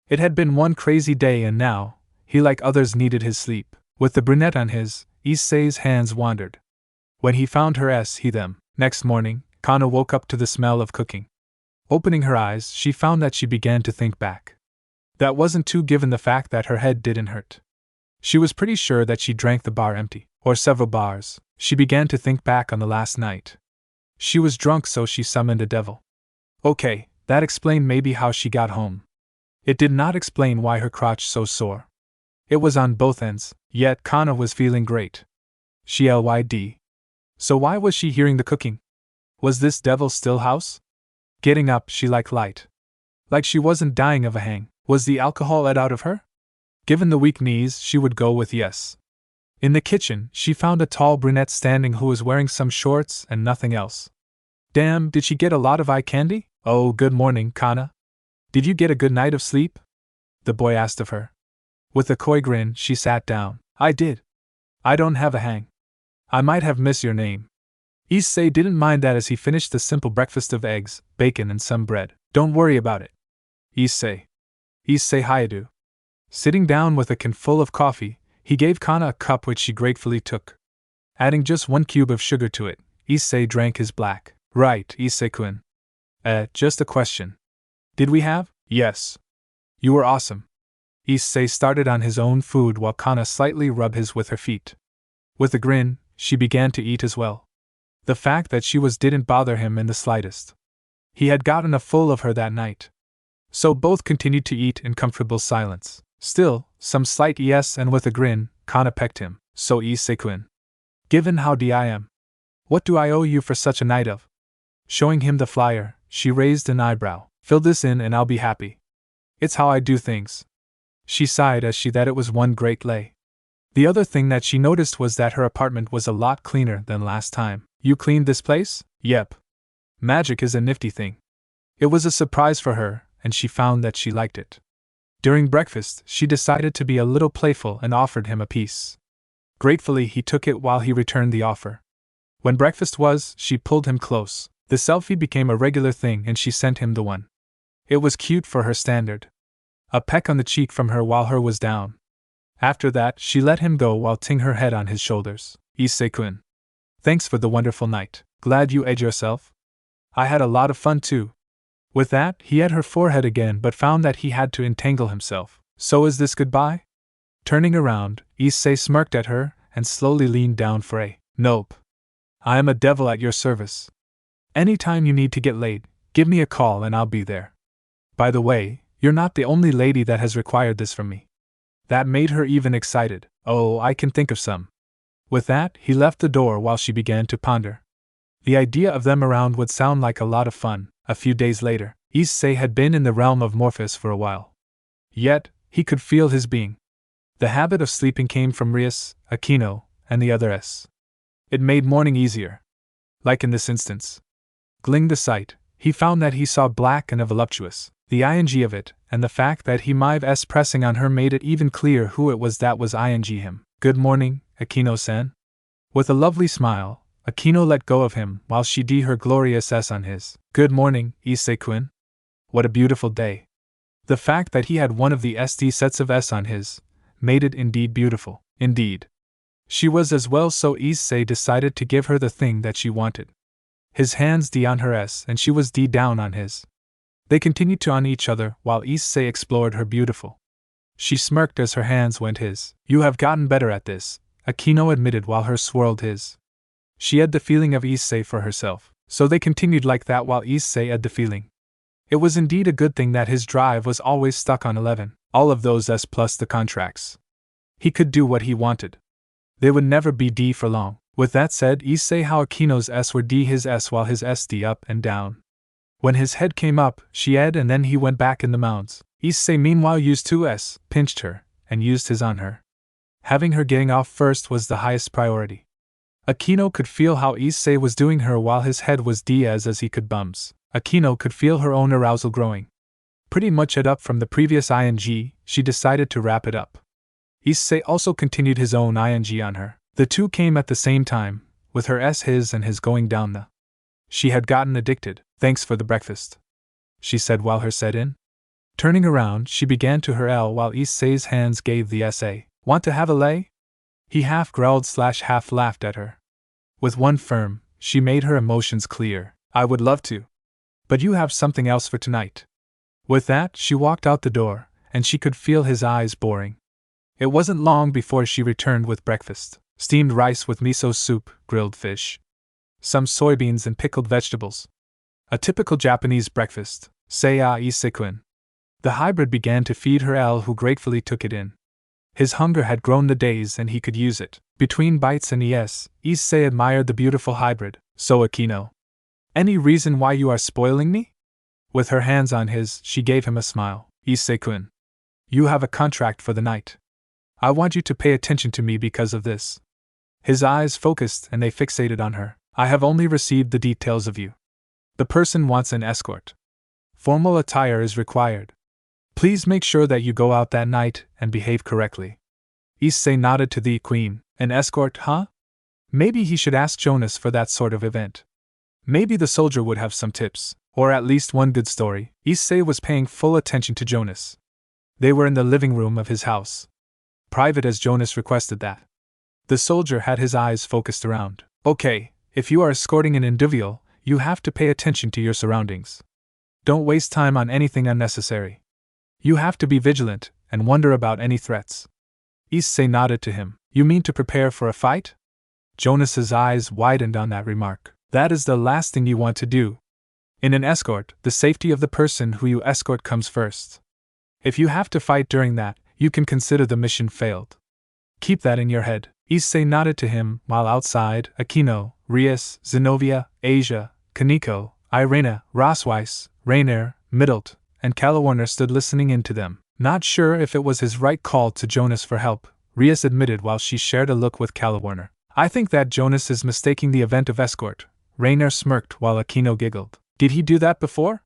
It had been one crazy day, and now, he like others needed his sleep. With the brunette on his, Issei's hands wandered. When he found her he them. Next morning, Kana woke up to the smell of cooking. Opening her eyes, she found that she began to think back. That wasn't too given the fact that her head didn't hurt. She was pretty sure that she drank the bar empty, or several bars. She began to think back on the last night. She was drunk, so she summoned a devil. Okay, that explained maybe how she got home. It did not explain why her crotch so sore. It was on both ends, yet Kana was feeling great. She lyd. So why was she hearing the cooking? Was this devil still house? Getting up, she light. Like she wasn't dying of a hang. Was the alcohol let out of her? Given the weak knees, she would go with yes. In the kitchen, she found a tall brunette standing who was wearing some shorts and nothing else. Damn, did she get a lot of eye candy? Oh, good morning, Kana. Did you get a good night of sleep? The boy asked of her. With a coy grin, she sat down. I did. I don't have a hang. I might have missed your name. Issei didn't mind that as he finished the simple breakfast of eggs, bacon, and some bread. Don't worry about it. Issei Hayadu. Sitting down with a can full of coffee, he gave Kana a cup which she gratefully took. Adding just 1 cube of sugar to it, Issei drank his black. Right, Issei-kun. Just a question. Did we have? Yes. You were awesome. Issei started on his own food while Kana slightly rubbed his with her feet. With a grin, she began to eat as well. The fact that she was didn't bother him in the slightest. He had gotten a full of her that night. So both continued to eat in comfortable silence. Still, some slight yes, and with a grin, Kana pecked him. So Issei-kun. Given how I am. What do I owe you for such a night of? Showing him the flyer, she raised an eyebrow. Fill this in and I'll be happy. It's how I do things. She sighed as that it was one great lay. The other thing that she noticed was that her apartment was a lot cleaner than last time. You cleaned this place? Yep. Magic is a nifty thing. It was a surprise for her, and she found that she liked it. During breakfast, she decided to be a little playful and offered him a piece. Gratefully, he took it while he returned the offer. When breakfast was, she pulled him close. The selfie became a regular thing and she sent him the one. It was cute for her standard. A peck on the cheek from her while her was down. After that, she let him go while ting her head on his shoulders. Issei-kun. Thanks for the wonderful night. Glad you ate yourself? I had a lot of fun too. With that, he had her forehead again but found that he had to entangle himself. So is this goodbye? Turning around, Issei smirked at her and slowly leaned down for a nope. I am a devil at your service. Anytime you need to get laid, give me a call and I'll be there. By the way, you're not the only lady that has required this from me. That made her even excited. Oh, I can think of some. With that, he left the door while she began to ponder. The idea of them around would sound like a lot of fun. A few days later, Issei had been in the realm of Morphus for a while. Yet, he could feel his being. The habit of sleeping came from Rias, Akeno, and the other S. It made morning easier. Like in this instance. Gling the sight, he found that he saw black and a voluptuous. The ing of it, and the fact that he might s pressing on her made it even clear who it was that was ing him. Good morning, Akeno-san? With a lovely smile, Akeno let go of him while she did her glorious S on his. Good morning, Issei-kun. What a beautiful day. The fact that he had one of the SD sets of S on his made it indeed beautiful. Indeed. She was as well, so Issei decided to give her the thing that she wanted. His hands D on her S and she was D down on his. They continued to on each other while Issei explored her beautiful. She smirked as her hands went his. You have gotten better at this, Akeno admitted while her swirled his. She had the feeling of Issei for herself, so they continued like that while Issei had the feeling. It was indeed a good thing that his drive was always stuck on 11, all of those S plus the contracts. He could do what he wanted. They would never be D for long. With that said, Issei how Akeno's S were D his S while his S D up and down. When his head came up, she ed and then he went back in the mounds. Issei meanwhile used 2S, pinched her, and used his on her. Having her getting off first was the highest priority. Akeno could feel how Issei was doing her while his head was D as he could bums. Akeno could feel her own arousal growing. Pretty much it up from the previous ing, she decided to wrap it up. Issei also continued his own ing on her. The two came at the same time, with her S his and his going down the. She had gotten addicted. Thanks for the breakfast, she said while her set in. Turning around, she began to her L while Issei's hands gave the SA. Want to have a lay? He half growled / half laughed at her. With one firm, she made her emotions clear. I would love to. But you have something else for tonight. With that, she walked out the door, and she could feel his eyes boring. It wasn't long before she returned with breakfast. Steamed rice with miso soup, grilled fish, some soybeans and pickled vegetables. A typical Japanese breakfast, say Issei-kun. The hybrid began to feed her L, who gratefully took it in. His hunger had grown the days and he could use it. Between bites and Issei admired the beautiful hybrid. So Akeno. Any reason why you are spoiling me? With her hands on his, she gave him a smile. Issei-kun. You have a contract for the night. I want you to pay attention to me because of this. His eyes focused and they fixated on her. I have only received the details of you. The person wants an escort. Formal attire is required. Please make sure that you go out that night and behave correctly. Issei nodded to the queen. An escort, huh? Maybe he should ask Jonas for that sort of event. Maybe the soldier would have some tips, or at least one good story. Issei was paying full attention to Jonas. They were in the living room of his house. Private as Jonas requested that. The soldier had his eyes focused around. Okay, if you are escorting an individual, you have to pay attention to your surroundings. Don't waste time on anything unnecessary. You have to be vigilant and wonder about any threats. Issei nodded to him. You mean to prepare for a fight? Jonas's eyes widened on that remark. That is the last thing you want to do. In an escort, the safety of the person who you escort comes first. If you have to fight during that, you can consider the mission failed. Keep that in your head. Issei nodded to him, while outside, Akeno, Rias, Zenobia, Asia, Kaneko, Irena, Rosweiss, Rainier, Middlet, and Calawarner stood listening in to them. Not sure if it was his right call to Jonas for help, Rias admitted while she shared a look with Calawarner. I think that Jonas is mistaking the event of escort. Rainier smirked while Akeno giggled. Did he do that before?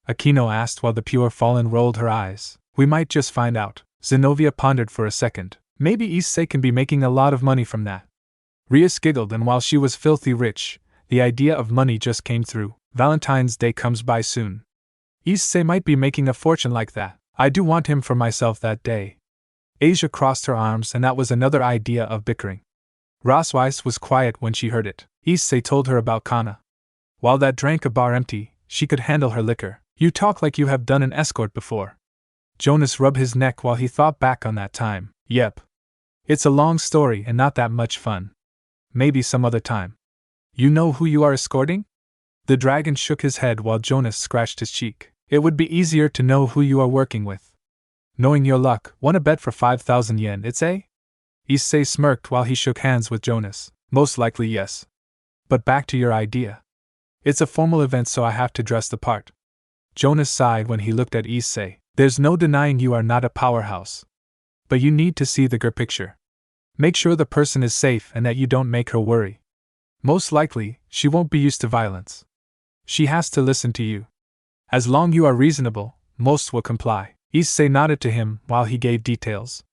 Akeno asked while the pure fallen rolled her eyes. We might just find out. Zenobia pondered for a second. Maybe Issei can be making a lot of money from that. Rias giggled, and while she was filthy rich, the idea of money just came through. Valentine's Day comes by soon. Issei might be making a fortune like that. I do want him for myself that day. Asia crossed her arms, and that was another idea of bickering. Rosweiss was quiet when she heard it. Issei told her about Kana. While that drank a bar empty, she could handle her liquor. You talk like you have done an escort before. Jonas rubbed his neck while he thought back on that time. Yep. It's a long story and not that much fun. Maybe some other time. You know who you are escorting? The dragon shook his head while Jonas scratched his cheek. It would be easier to know who you are working with. Knowing your luck, wanna bet for 5,000 yen, Issei? Issei smirked while he shook hands with Jonas. Most likely yes. But back to your idea. It's a formal event, so I have to dress the part. Jonas sighed when he looked at Issei. There's no denying you are not a powerhouse. But you need to see the bigger picture. Make sure the person is safe and that you don't make her worry. Most likely, she won't be used to violence. She has to listen to you. As long you are reasonable, most will comply. Issei nodded to him while he gave details.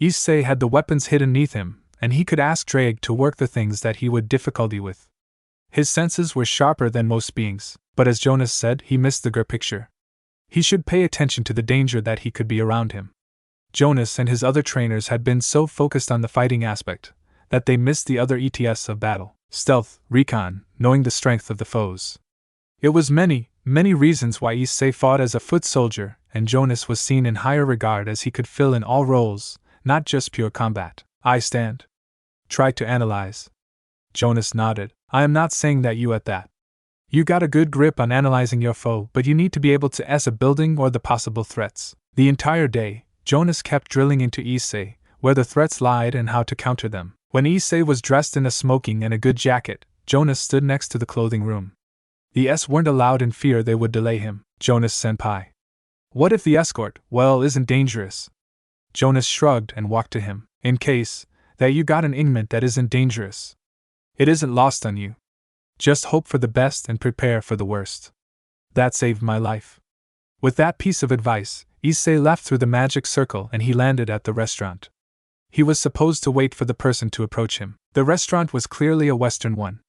Issei had the weapons hidden beneath him, and he could ask Drake to work the things that he would difficulty with. His senses were sharper than most beings, but as Jonas said, he missed the bigger picture. He should pay attention to the danger that he could be around him. Jonas and his other trainers had been so focused on the fighting aspect that they missed the other ETS of battle: stealth, recon, knowing the strength of the foes. It was many reasons why Issei fought as a foot soldier, and Jonas was seen in higher regard as he could fill in all roles, not just pure combat. I stand. Try to analyze. Jonas nodded. I am not saying that you at that. You got a good grip on analyzing your foe, but you need to be able to assess a building or the possible threats. The entire day, Jonas kept drilling into Issei, where the threats lied and how to counter them. When Issei was dressed in a smoking and a good jacket, Jonas stood next to the clothing room. The S weren't allowed in fear they would delay him. Jonas-senpai. What if the escort, isn't dangerous? Jonas shrugged and walked to him. In case that you got an ingment that isn't dangerous. It isn't lost on you. Just hope for the best and prepare for the worst. That saved my life. With that piece of advice, Issei left through the magic circle and he landed at the restaurant. He was supposed to wait for the person to approach him. The restaurant was clearly a Western one.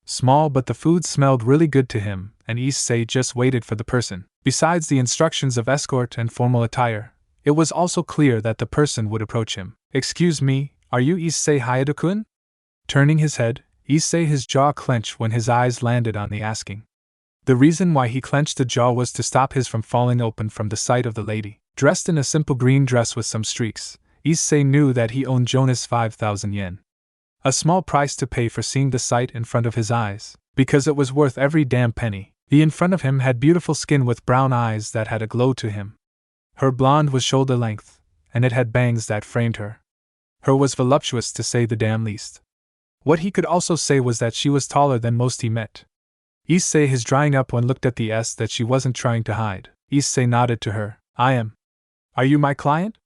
Small, but the food smelled really good to him, and Issei just waited for the person. Besides the instructions of escort and formal attire, it was also clear that the person would approach him. Excuse me, are you Issei Hayado-kun? Turning his head, Issei his jaw clenched when his eyes landed on the asking. The reason why he clenched the jaw was to stop his from falling open from the sight of the lady. Dressed in a simple green dress with some streaks, Issei knew that he owned Jonas 5,000 yen. A small price to pay for seeing the sight in front of his eyes, because it was worth every damn penny. The in front of him had beautiful skin with brown eyes that had a glow to him. Her blonde was shoulder length, and it had bangs that framed her. Her was voluptuous to say the damn least. What he could also say was that she was taller than most he met. Issei his drying up when looked at the S that she wasn't trying to hide. Issei nodded to her. I am. Are you my client?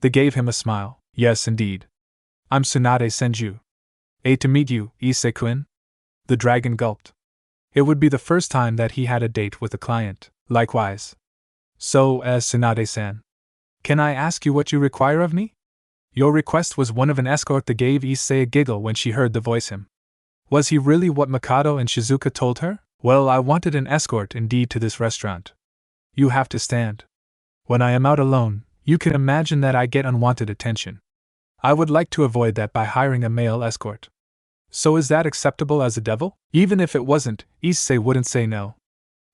They gave him a smile. Yes, indeed. I'm Tsunade Senju. To meet you, Issei-kun. The dragon gulped. It would be the first time that he had a date with a client. Likewise. So, as Tsunade-san, can I ask you what you require of me? Your request was one of an escort that gave Issei a giggle when she heard the voice him. Was he really what Mikado and Shizuka told her? Well, I wanted an escort indeed to this restaurant. You have to stand. When I am out alone, you can imagine that I get unwanted attention. I would like to avoid that by hiring a male escort. So is that acceptable as a devil? Even if it wasn't, Issei wouldn't say no.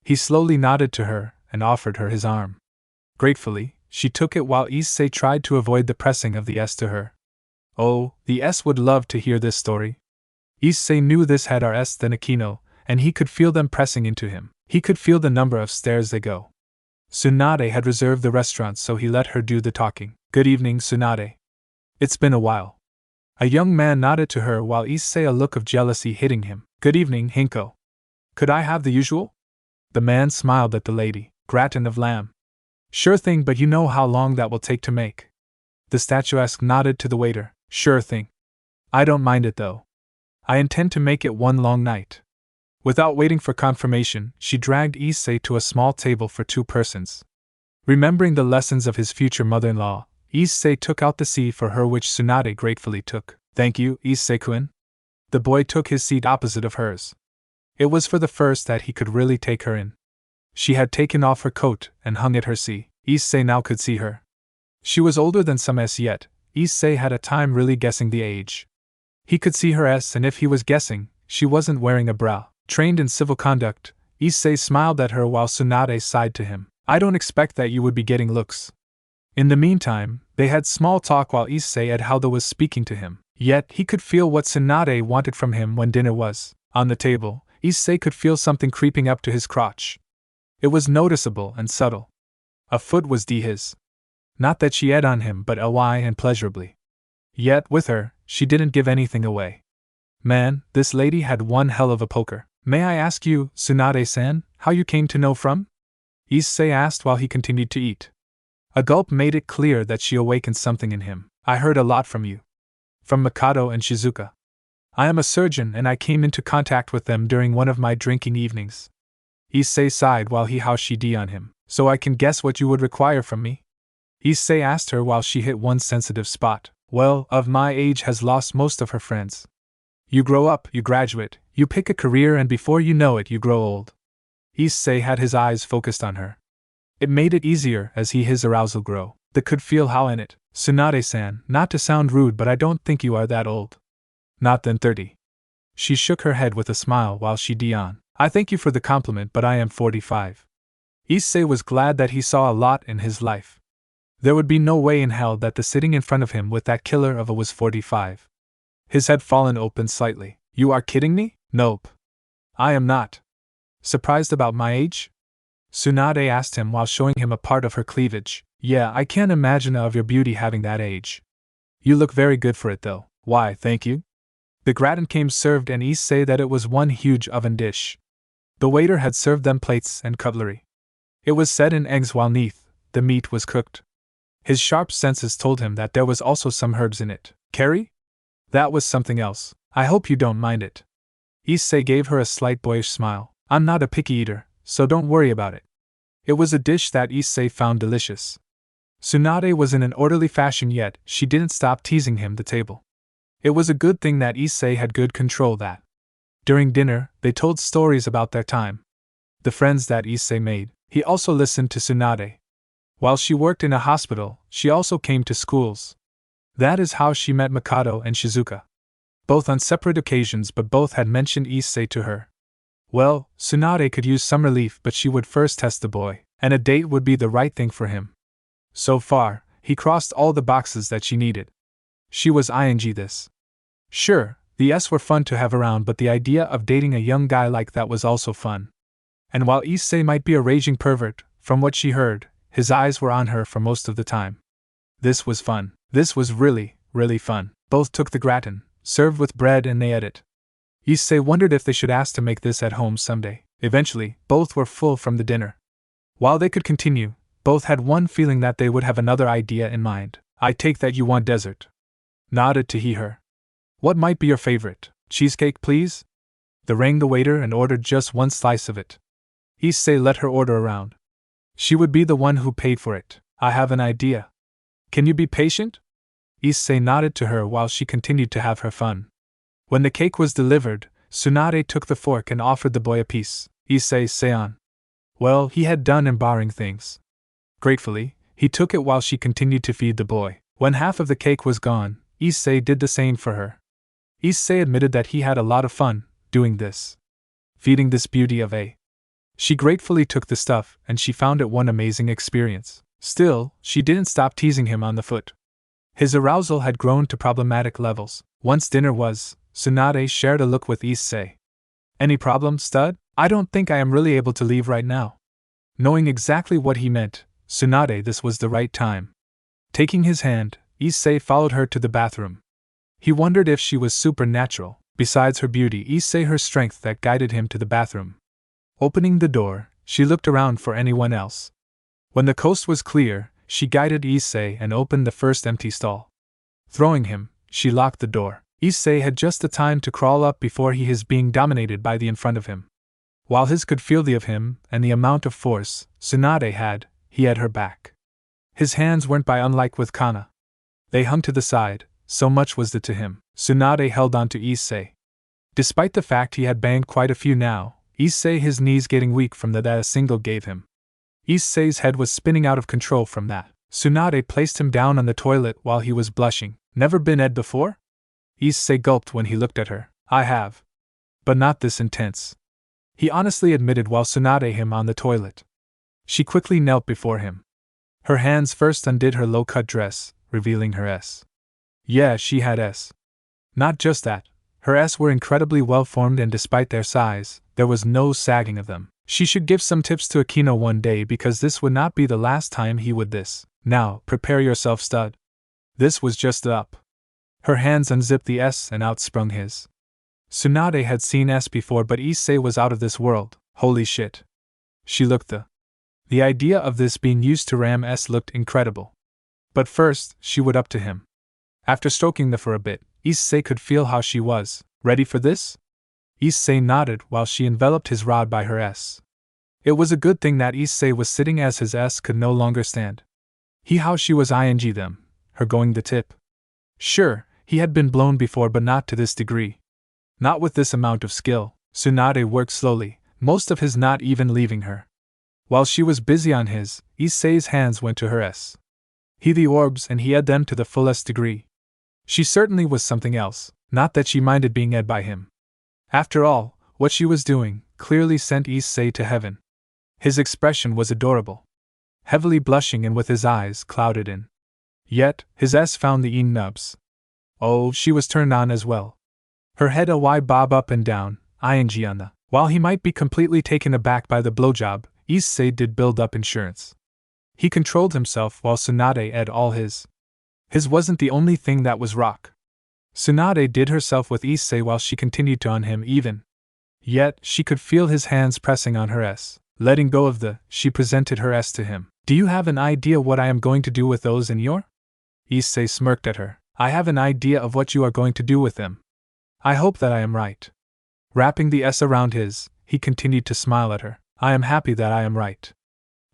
He slowly nodded to her and offered her his arm. Gratefully, she took it while Issei tried to avoid the pressing of the S to her. Oh, the S would love to hear this story. Issei knew this had our S than Akeno, and he could feel them pressing into him. He could feel the number of stairs they go. Tsunade had reserved the restaurant, so he let her do the talking. Good evening, Tsunade. It's been a while. A young man nodded to her while Issei a look of jealousy hitting him. Good evening, Hinko. Could I have the usual? The man smiled at the lady. Gratin of lamb. Sure thing, but you know how long that will take to make. The statuesque nodded to the waiter. Sure thing. I don't mind it though. I intend to make it one long night. Without waiting for confirmation, she dragged Issei to a small table for 2 persons. Remembering the lessons of his future mother-in-law, Issei took out the seat for her, which Tsunade gratefully took. Thank you, Issei-kun. The boy took his seat opposite of hers. It was for the first that he could really take her in. She had taken off her coat and hung at her seat. Issei now could see her. She was older than some S, yet Issei had a time really guessing the age. He could see her S, and if he was guessing, she wasn't wearing a bra. Trained in civil conduct, Issei smiled at her while Tsunade sighed to him. I don't expect that you would be getting looks. In the meantime, they had small talk while Issei at Halda was speaking to him. Yet he could feel what Tsunade wanted from him when dinner was on the table. Issei could feel something creeping up to his crotch. It was noticeable and subtle. A foot was his. Not that she ate on him, but ly and pleasurably. Yet, with her, she didn't give anything away. Man, this lady had one hell of a poker. May I ask you, Tsunade-san, how you came to know from? Issei asked while he continued to eat. A gulp made it clear that she awakened something in him. I heard a lot from you. From Mikado and Shizuka. I am a surgeon and I came into contact with them during one of my drinking evenings. Issei sighed while he haushidi on him. So I can guess what you would require from me? Issei asked her while she hit one sensitive spot. well, of my age has lost most of her friends. You grow up, you graduate, you pick a career, and before you know it, you grow old. Issei had his eyes focused on her. It made it easier as his arousal grow. They could feel how in it. Tsunade-san, not to sound rude, but I don't think you are that old. Not than 30. She shook her head with a smile while she on. I thank you for the compliment, but I am 45. Issei was glad that he saw a lot in his life. There would be no way in hell that the sitting in front of him with that killer of a was 45. His head fallen open slightly. You are kidding me? Nope. I am not. Surprised about my age? Tsunade asked him while showing him a part of her cleavage. Yeah, I can't imagine of your beauty having that age. You look very good for it though. Why, thank you. The gratin came served, and Issei that it was one huge oven dish. The waiter had served them plates and cutlery. It was set in eggs while neath the meat was cooked. His sharp senses told him that there was also some herbs in it. Curry? That was something else. I hope you don't mind it. Issei gave her a slight boyish smile. I'm not a picky eater, so don't worry about it. It was a dish that Issei found delicious. Tsunade was in an orderly fashion, yet she didn't stop teasing him the table. It was a good thing that Issei had good control that. During dinner, they told stories about their time. The friends that Issei made. He also listened to Tsunade. While she worked in a hospital, she also came to schools. That is how she met Mikado and Shizuka. Both on separate occasions, but both had mentioned Issei to her. Well, Tsunade could use some relief, but she would first test the boy, and a date would be the right thing for him. So far, he crossed all the boxes that she needed. She was ing this. Sure, the S were fun to have around, but the idea of dating a young guy like that was also fun. And while Issei might be a raging pervert, from what she heard, his eyes were on her for most of the time. This was fun. This was really, really fun. Both took the gratin, served with bread, and they ate it. Issei wondered if they should ask to make this at home someday. Eventually, both were full from the dinner. While they could continue, both had one feeling that they would have another idea in mind. I take that you want dessert. Nodded to her. What might be your favorite? Cheesecake, please? They rang the waiter and ordered just one slice of it. Issei let her order around. She would be the one who paid for it. I have an idea. Can you be patient? Issei nodded to her while she continued to have her fun. When the cake was delivered, Tsunade took the fork and offered the boy a piece. Issei-san. Well, he had done embarrassing things. Gratefully, he took it while she continued to feed the boy. When half of the cake was gone, Issei did the same for her. Issei admitted that he had a lot of fun doing this. Feeding this beauty of a. She gratefully took the stuff, and she found it one amazing experience. Still, she didn't stop teasing him on the foot. His arousal had grown to problematic levels. Once dinner was, Tsunade shared a look with Issei. Any problem, stud? I don't think I am really able to leave right now. Knowing exactly what he meant, Tsunade, this was the right time. Taking his hand, Issei followed her to the bathroom. He wondered if she was supernatural. Besides her beauty, Issei her strength that guided him to the bathroom. Opening the door, she looked around for anyone else. When the coast was clear, she guided Issei and opened the first empty stall. Throwing him, she locked the door. Issei had just the time to crawl up before he is being dominated by the in front of him. While his could feel the of him and the amount of force Tsunade had, he had her back. His hands weren't by unlike with Kana. They hung to the side, so much was it to him. Tsunade held on to Issei. Despite the fact he had banged quite a few now, Issei his knees getting weak from that a single gave him. Issei's head was spinning out of control from that. Tsunade placed him down on the toilet while he was blushing. Never been ed before? Issei gulped when he looked at her. I have. But not this intense. He honestly admitted while Tsunade him on the toilet. She quickly knelt before him. Her hands first undid her low-cut dress, revealing her S. Yeah, she had S. Not just that, her S were incredibly well-formed, and despite their size, there was no sagging of them. She should give some tips to Akeno one day, because this would not be the last time he would this. Now, prepare yourself, stud. This was just up. Her hands unzipped the S and out sprung his. Tsunade had seen S before, but Issei was out of this world. Holy shit. She looked the idea of this being used to ram S looked incredible. But first, she would up to him. After stroking the for a bit, Issei could feel how she was. Ready for this? Issei nodded while she enveloped his rod by her S. It was a good thing that Issei was sitting, as his S could no longer stand. How she was ing them, her going the tip. Sure, he had been blown before, but not to this degree. Not with this amount of skill. Tsunade worked slowly, most of his not even leaving her. While she was busy on his, Issei's hands went to her S. He the orbs and he had them to the fullest degree. She certainly was something else, not that she minded being ed by him. After all, what she was doing clearly sent Issei to heaven. His expression was adorable. Heavily blushing and with his eyes clouded in. Yet, his S found the nubs. Oh, she was turned on as well. Her head a wide bob up and down, ing on the. While he might be completely taken aback by the blowjob, Issei did build up insurance. He controlled himself while Tsunade ed all his. His wasn't the only thing that was rock. Tsunade did herself with Issei while she continued to on him even. Yet, she could feel his hands pressing on her S. Letting go of the, she presented her S to him. Do you have an idea what I am going to do with those in your? Issei smirked at her. I have an idea of what you are going to do with them. I hope that I am right. Wrapping the S around his, he continued to smile at her. I am happy that I am right.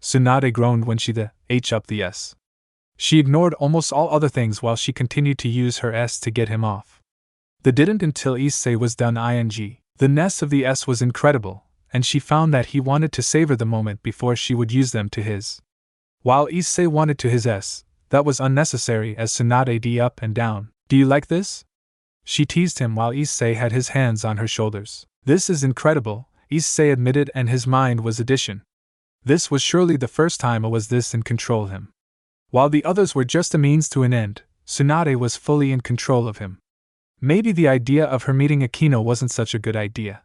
Tsunade groaned when she the H up the S. She ignored almost all other things while she continued to use her S to get him off. The didn't until Issei was done ing. The ness of the S was incredible, and she found that he wanted to savor the moment before she would use them to his. While Issei wanted to his S, that was unnecessary as Tsunade d up and down. Do you like this? She teased him while Issei had his hands on her shoulders. This is incredible, Issei admitted, and his mind was addition. This was surely the first time I was this in control of him. While the others were just a means to an end, Tsunade was fully in control of him. Maybe the idea of her meeting Akeno wasn't such a good idea.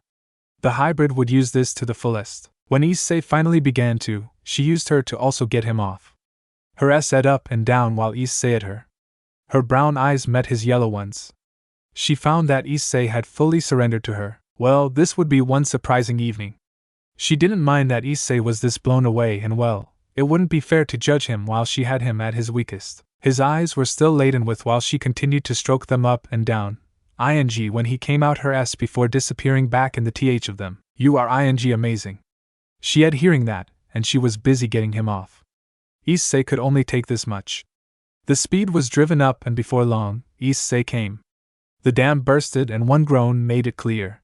The hybrid would use this to the fullest. When Issei finally began to, she used her to also get him off. Her S ed up and down while Issei ed her. Her brown eyes met his yellow ones. She found that Issei had fully surrendered to her. Well, this would be one surprising evening. She didn't mind that Issei was this blown away, and well, it wouldn't be fair to judge him while she had him at his weakest. His eyes were still laden with while she continued to stroke them up and down. ing when he came out her S before disappearing back in the th of them. You are ing amazing. She had hearing that, and she was busy getting him off. Issei could only take this much. The speed was driven up, and before long, Issei came. The dam bursted and one groan made it clear.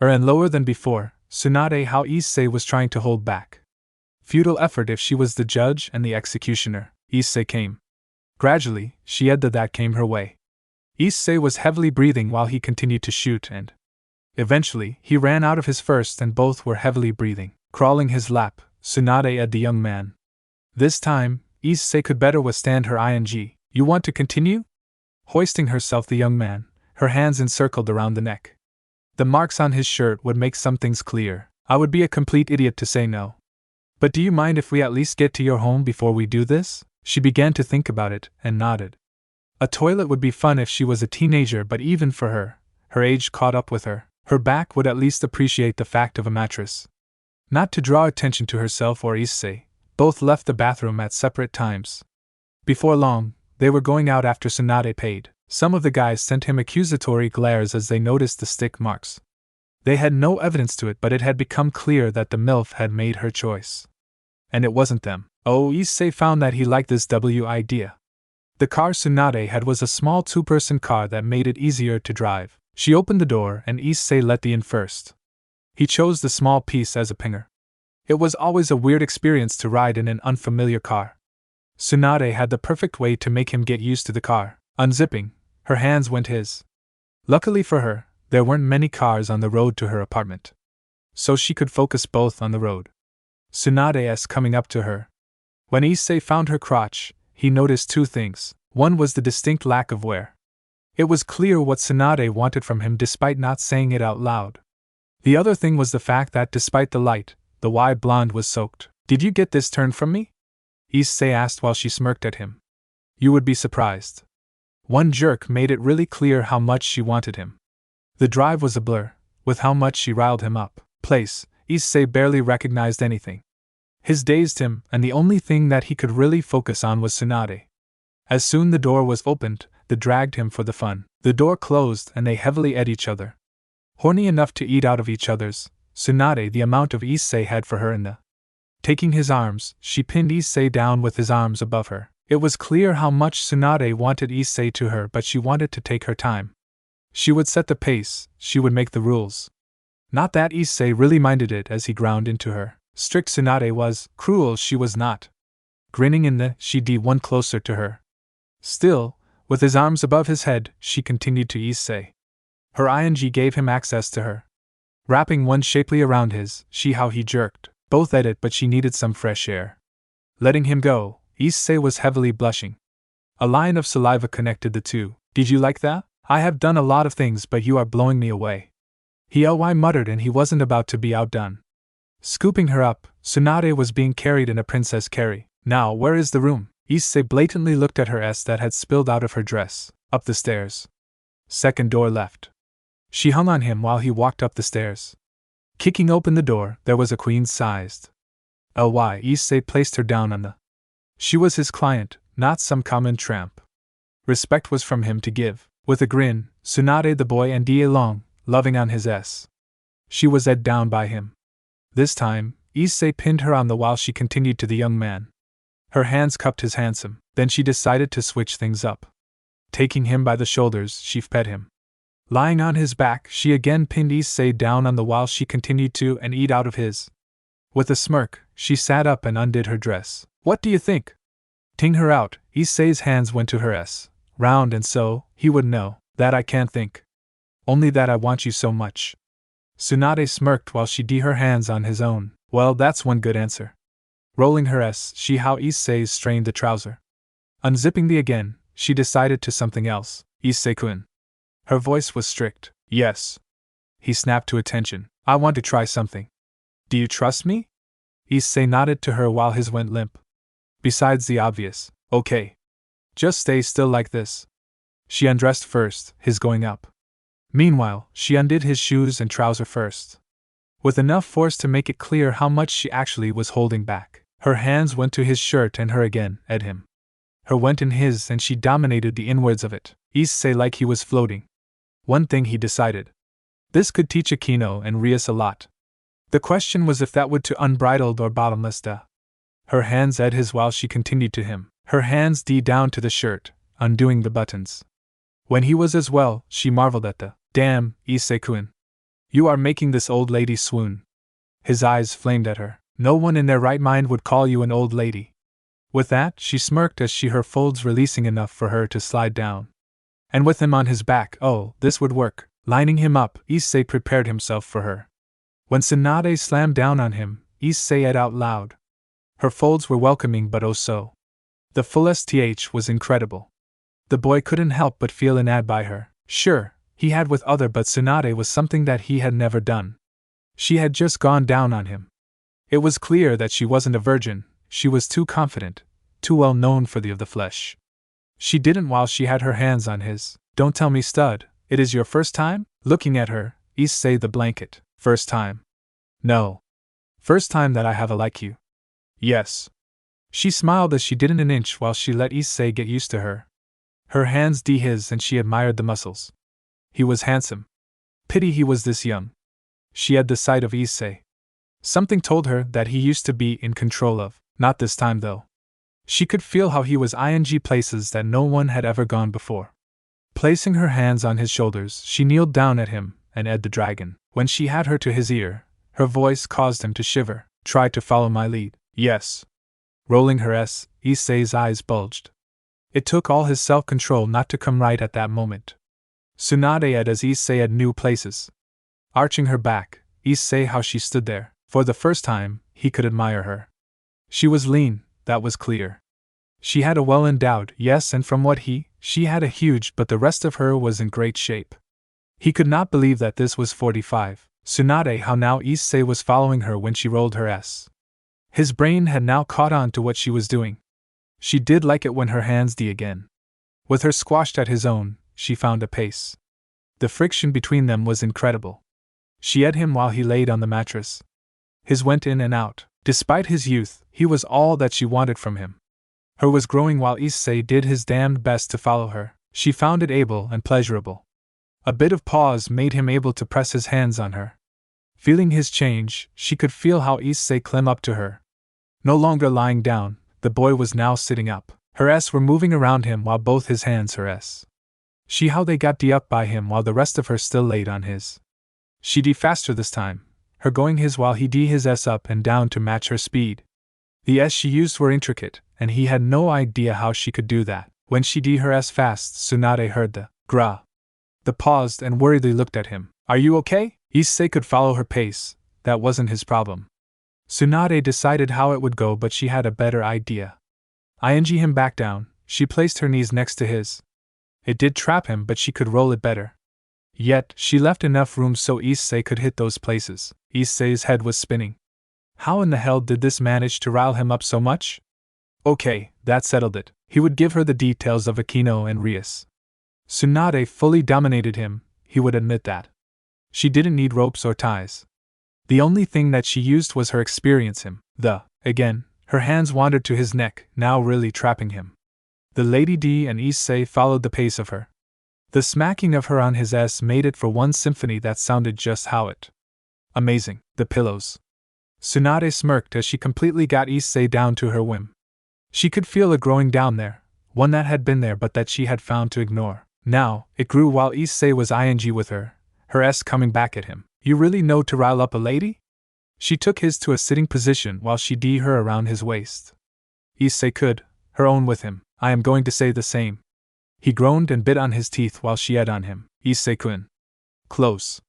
And lower than before, Tsunade how Issei was trying to hold back. Futile effort if she was the judge and the executioner. Issei came. Gradually, she had that came her way. Issei was heavily breathing while he continued to shoot, and eventually, he ran out of his first and both were heavily breathing. Crawling his lap, Tsunade ed the young man. This time, Issei could better withstand her ing. You want to continue? Hoisting herself the young man, her hands encircled around the neck. The marks on his shirt would make some things clear. I would be a complete idiot to say no. But do you mind if we at least get to your home before we do this? She began to think about it, and nodded. A toilet would be fun if she was a teenager, but even for her, her age caught up with her. Her back would at least appreciate the fact of a mattress. Not to draw attention to herself or Issei, both left the bathroom at separate times. Before long, they were going out after Tsunade paid. Some of the guys sent him accusatory glares as they noticed the stick marks. They had no evidence to it, but it had become clear that the MILF had made her choice. And it wasn't them. Oh, Issei found that he liked this idea. The car Tsunade had was a small two-person car that made it easier to drive. She opened the door and Issei let in first. He chose the small piece as a pinger. It was always a weird experience to ride in an unfamiliar car. Tsunade had the perfect way to make him get used to the car. Unzipping, her hands went his. Luckily for her, there weren't many cars on the road to her apartment. So she could focus both on the road. Tsunade's coming up to her. When Issei found her crotch, he noticed two things. One was the distinct lack of wear. It was clear what Tsunade wanted from him despite not saying it out loud. The other thing was the fact that despite the light, the wide blonde was soaked. Did you get this turn from me? Issei asked while she smirked at him. You would be surprised. One jerk made it really clear how much she wanted him. The drive was a blur, with how much she riled him up. Issei barely recognized anything. His dazed him, and the only thing that he could really focus on was Tsunade. As soon the door was opened, they dragged him for the fun. The door closed and they heavily ate each other. Horny enough to eat out of each other's, Tsunade the amount of Issei had for her in the. Taking his arms, she pinned Issei down with his arms above her. It was clear how much Tsunade wanted Issei to her, but she wanted to take her time. She would set the pace, she would make the rules. Not that Issei really minded it as he ground into her. Strict Tsunade was, cruel she was not. Grinning in the, she drew one closer to her. Still, with his arms above his head, she continued to Issei. Her ing gave him access to her. Wrapping one shapely around his, how he jerked. Both at it, but she needed some fresh air. Letting him go, Issei was heavily blushing. A line of saliva connected the two. Did you like that? I have done a lot of things, but you are blowing me away. He muttered, and he wasn't about to be outdone. Scooping her up, Tsunade was being carried in a princess carry. Now, where is the room? Issei blatantly looked at her S that had spilled out of her dress. Up the stairs. Second door left. She hung on him while he walked up the stairs. Kicking open the door, there was a queen-sized Ly. Issei placed her down on the. She was his client, not some common tramp. Respect was from him to give. With a grin, Tsunade the boy and along, loving on his S. She was ed down by him. This time, Issei pinned her on the while she continued to the young man. Her hands cupped his handsome, then she decided to switch things up. Taking him by the shoulders, she fed him. Lying on his back, she again pinned Issei down on the while she continued to and eat out of his. With a smirk, she sat up and undid her dress. What do you think? Ting her out, Issei's hands went to her S. Round, and so, he would know, that I can't think. Only that I want you so much. Tsunade smirked while she drew her hands on his own. Well, that's one good answer. Rolling her S, how Issei strained the trouser. Unzipping the again, she decided to something else. Issei-kun. Her voice was strict. Yes. He snapped to attention. I want to try something. Do you trust me? Issei nodded to her while his went limp. Besides the obvious, okay. Just stay still like this. She undressed first, his going up. Meanwhile, she undid his shoes and trouser first. With enough force to make it clear how much she actually was holding back. Her hands went to his shirt and her again, at him. Her went in his and she dominated the inwards of it. Issei like he was floating. One thing he decided. This could teach Akeno and Rias a lot. The question was if that would to unbridled or bottomless da. Her hands at his while she continued to him. Her hands down to the shirt, undoing the buttons. When he was as well, she marveled at the, damn, Issei-kun. You are making this old lady swoon. His eyes flamed at her. No one in their right mind would call you an old lady. With that, she smirked as her folds releasing enough for her to slide down. And with him on his back, oh, this would work. Lining him up, Issei prepared himself for her. When Tsunade slammed down on him, Issei said out loud. Her folds were welcoming but oh so. The full STH was incredible. The boy couldn't help but feel an ad by her. Sure, he had with other, but Tsunade was something that he had never done. She had just gone down on him. It was clear that she wasn't a virgin, she was too confident, too well known for the of the flesh. She didn't while she had her hands on his. Don't tell me, stud, it is your first time? Looking at her, Issei the blanket. First time. No. First time that I have a like you. Yes. She smiled as she didn't an inch while she let Issei get used to her. Her hands his and she admired the muscles. He was handsome. Pity he was this young. She had the sight of Issei. Something told her that he used to be in control of, not this time though. She could feel how he was ing places that no one had ever gone before. Placing her hands on his shoulders, she kneeled down at him and ed the dragon. When she had her to his ear, her voice caused him to shiver. Try to follow my lead. Yes. Rolling her S, Issei's eyes bulged. It took all his self-control not to come right at that moment. Tsunade ed as Issei ed new places. Arching her back, Issei how she stood there. For the first time, he could admire her. She was lean, that was clear. She had a well-endowed, yes, and from what she had a huge, but the rest of her was in great shape. He could not believe that this was 45. Tsunade how now Issei was following her when she rolled her S. His brain had now caught on to what she was doing. She did like it when her hands again. With her squashed at his own, she found a pace. The friction between them was incredible. She ed him while he laid on the mattress. His went in and out. Despite his youth, he was all that she wanted from him. Her was growing while Issei did his damned best to follow her. She found it able and pleasurable. A bit of pause made him able to press his hands on her. Feeling his change, she could feel how Issei climb up to her. No longer lying down, the boy was now sitting up. Her S were moving around him while both his hands her S. She how they got D up by him while the rest of her still laid on his. She D faster this time, her going his while he D his S up and down to match her speed. The S she used were intricate, and he had no idea how she could do that. When she D her S fast, Tsunade heard the gra. The paused and worriedly looked at him. Are you okay? Issei could follow her pace, that wasn't his problem. Tsunade decided how it would go, but she had a better idea. Ing him back down, she placed her knees next to his. It did trap him, but she could roll it better. Yet, she left enough room so Issei could hit those places. Issei's head was spinning. How in the hell did this manage to rile him up so much? Okay, that settled it. He would give her the details of Akeno and Rias. Tsunade fully dominated him, he would admit that. She didn't need ropes or ties. The only thing that she used was her experience him. Again, her hands wandered to his neck, now really trapping him. The Lady D and Issei followed the pace of her. The smacking of her on his S made it for one symphony that sounded just how it. Amazing, the pillows. Tsunade smirked as she completely got Issei down to her whim. She could feel a growing down there, one that had been there but that she had found to ignore. Now, it grew while Issei was ing with her S coming back at him. You really know to rile up a lady? She took his to a sitting position while she D her around his waist. Issei could, her own with him. I am going to say the same. He groaned and bit on his teeth while she had on him. Issei-kun. Close.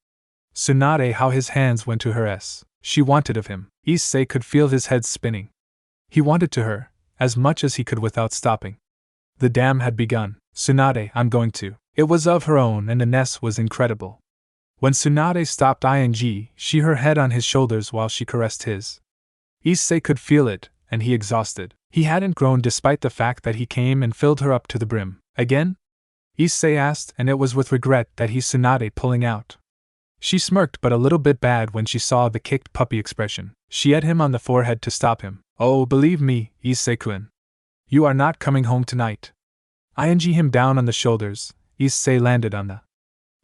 Tsunade how his hands went to her S. She wanted of him. Issei could feel his head spinning. He wanted to her, as much as he could without stopping. The dam had begun. Tsunade, I'm going to. It was of her own and the nest was incredible. When Tsunade stopped ing, she her head on his shoulders while she caressed his. Issei could feel it, and he exhausted. He hadn't grown despite the fact that he came and filled her up to the brim. Again? Issei asked, and it was with regret that he Tsunade pulling out. She smirked but a little bit bad when she saw the kicked puppy expression. She had him on the forehead to stop him. Oh, believe me, Issei-kun. You are not coming home tonight. Ing him down on the shoulders, Issei landed on the.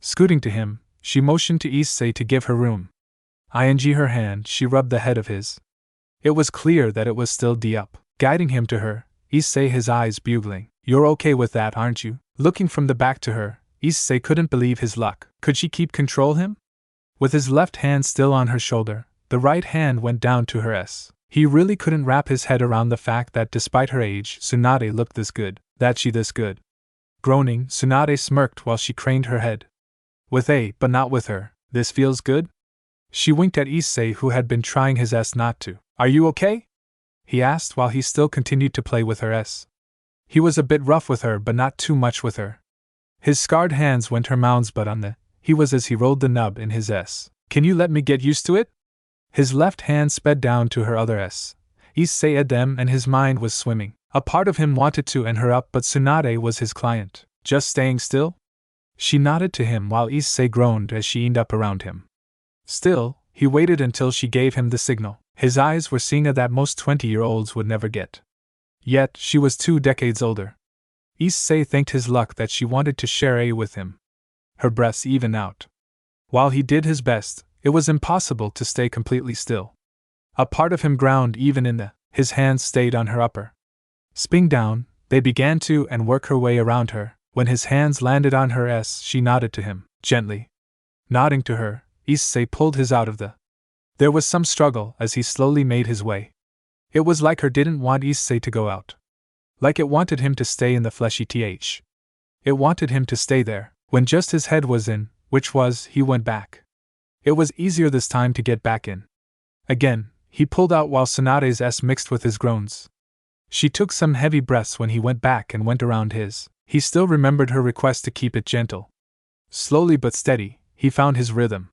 Scooting to him, she motioned to Issei to give her room. Ing her hand, she rubbed the head of his. It was clear that it was still D up. Guiding him to her, Issei his eyes bugling. You're okay with that, aren't you? Looking from the back to her, Issei couldn't believe his luck. Could she keep control him? With his left hand still on her shoulder, the right hand went down to her S. He really couldn't wrap his head around the fact that despite her age, Tsunade looked this good. That she this good. Groaning, Tsunade smirked while she craned her head. With A, but not with her. This feels good? She winked at Issei who had been trying his S not to. Are you okay? He asked while he still continued to play with her S. He was a bit rough with her but not too much with her. His scarred hands went her mounds but on the. He was as he rolled the nub in his S. Can you let me get used to it? His left hand sped down to her other S. Issei had them and his mind was swimming. A part of him wanted to end her up but Tsunade was his client. Just staying still? She nodded to him while Issei groaned as she leaned up around him. Still, he waited until she gave him the signal. His eyes were seeing a that most 20-year-olds would never get. Yet, she was 2 decades older. Issei thanked his luck that she wanted to share A with him. Her breaths evened out. While he did his best, it was impossible to stay completely still. A part of him ground even in the. His hands stayed on her upper. Spinning down, they began to and work her way around her. When his hands landed on her S, she nodded to him, gently. Nodding to her, Issei pulled his out of the. There was some struggle as he slowly made his way. It was like her didn't want Issei to go out. Like it wanted him to stay in the fleshy th. It wanted him to stay there. When just his head was in, which was, he went back. It was easier this time to get back in. Again, he pulled out while Tsunade's S mixed with his groans. She took some heavy breaths when he went back and went around his. He still remembered her request to keep it gentle. Slowly but steady, he found his rhythm.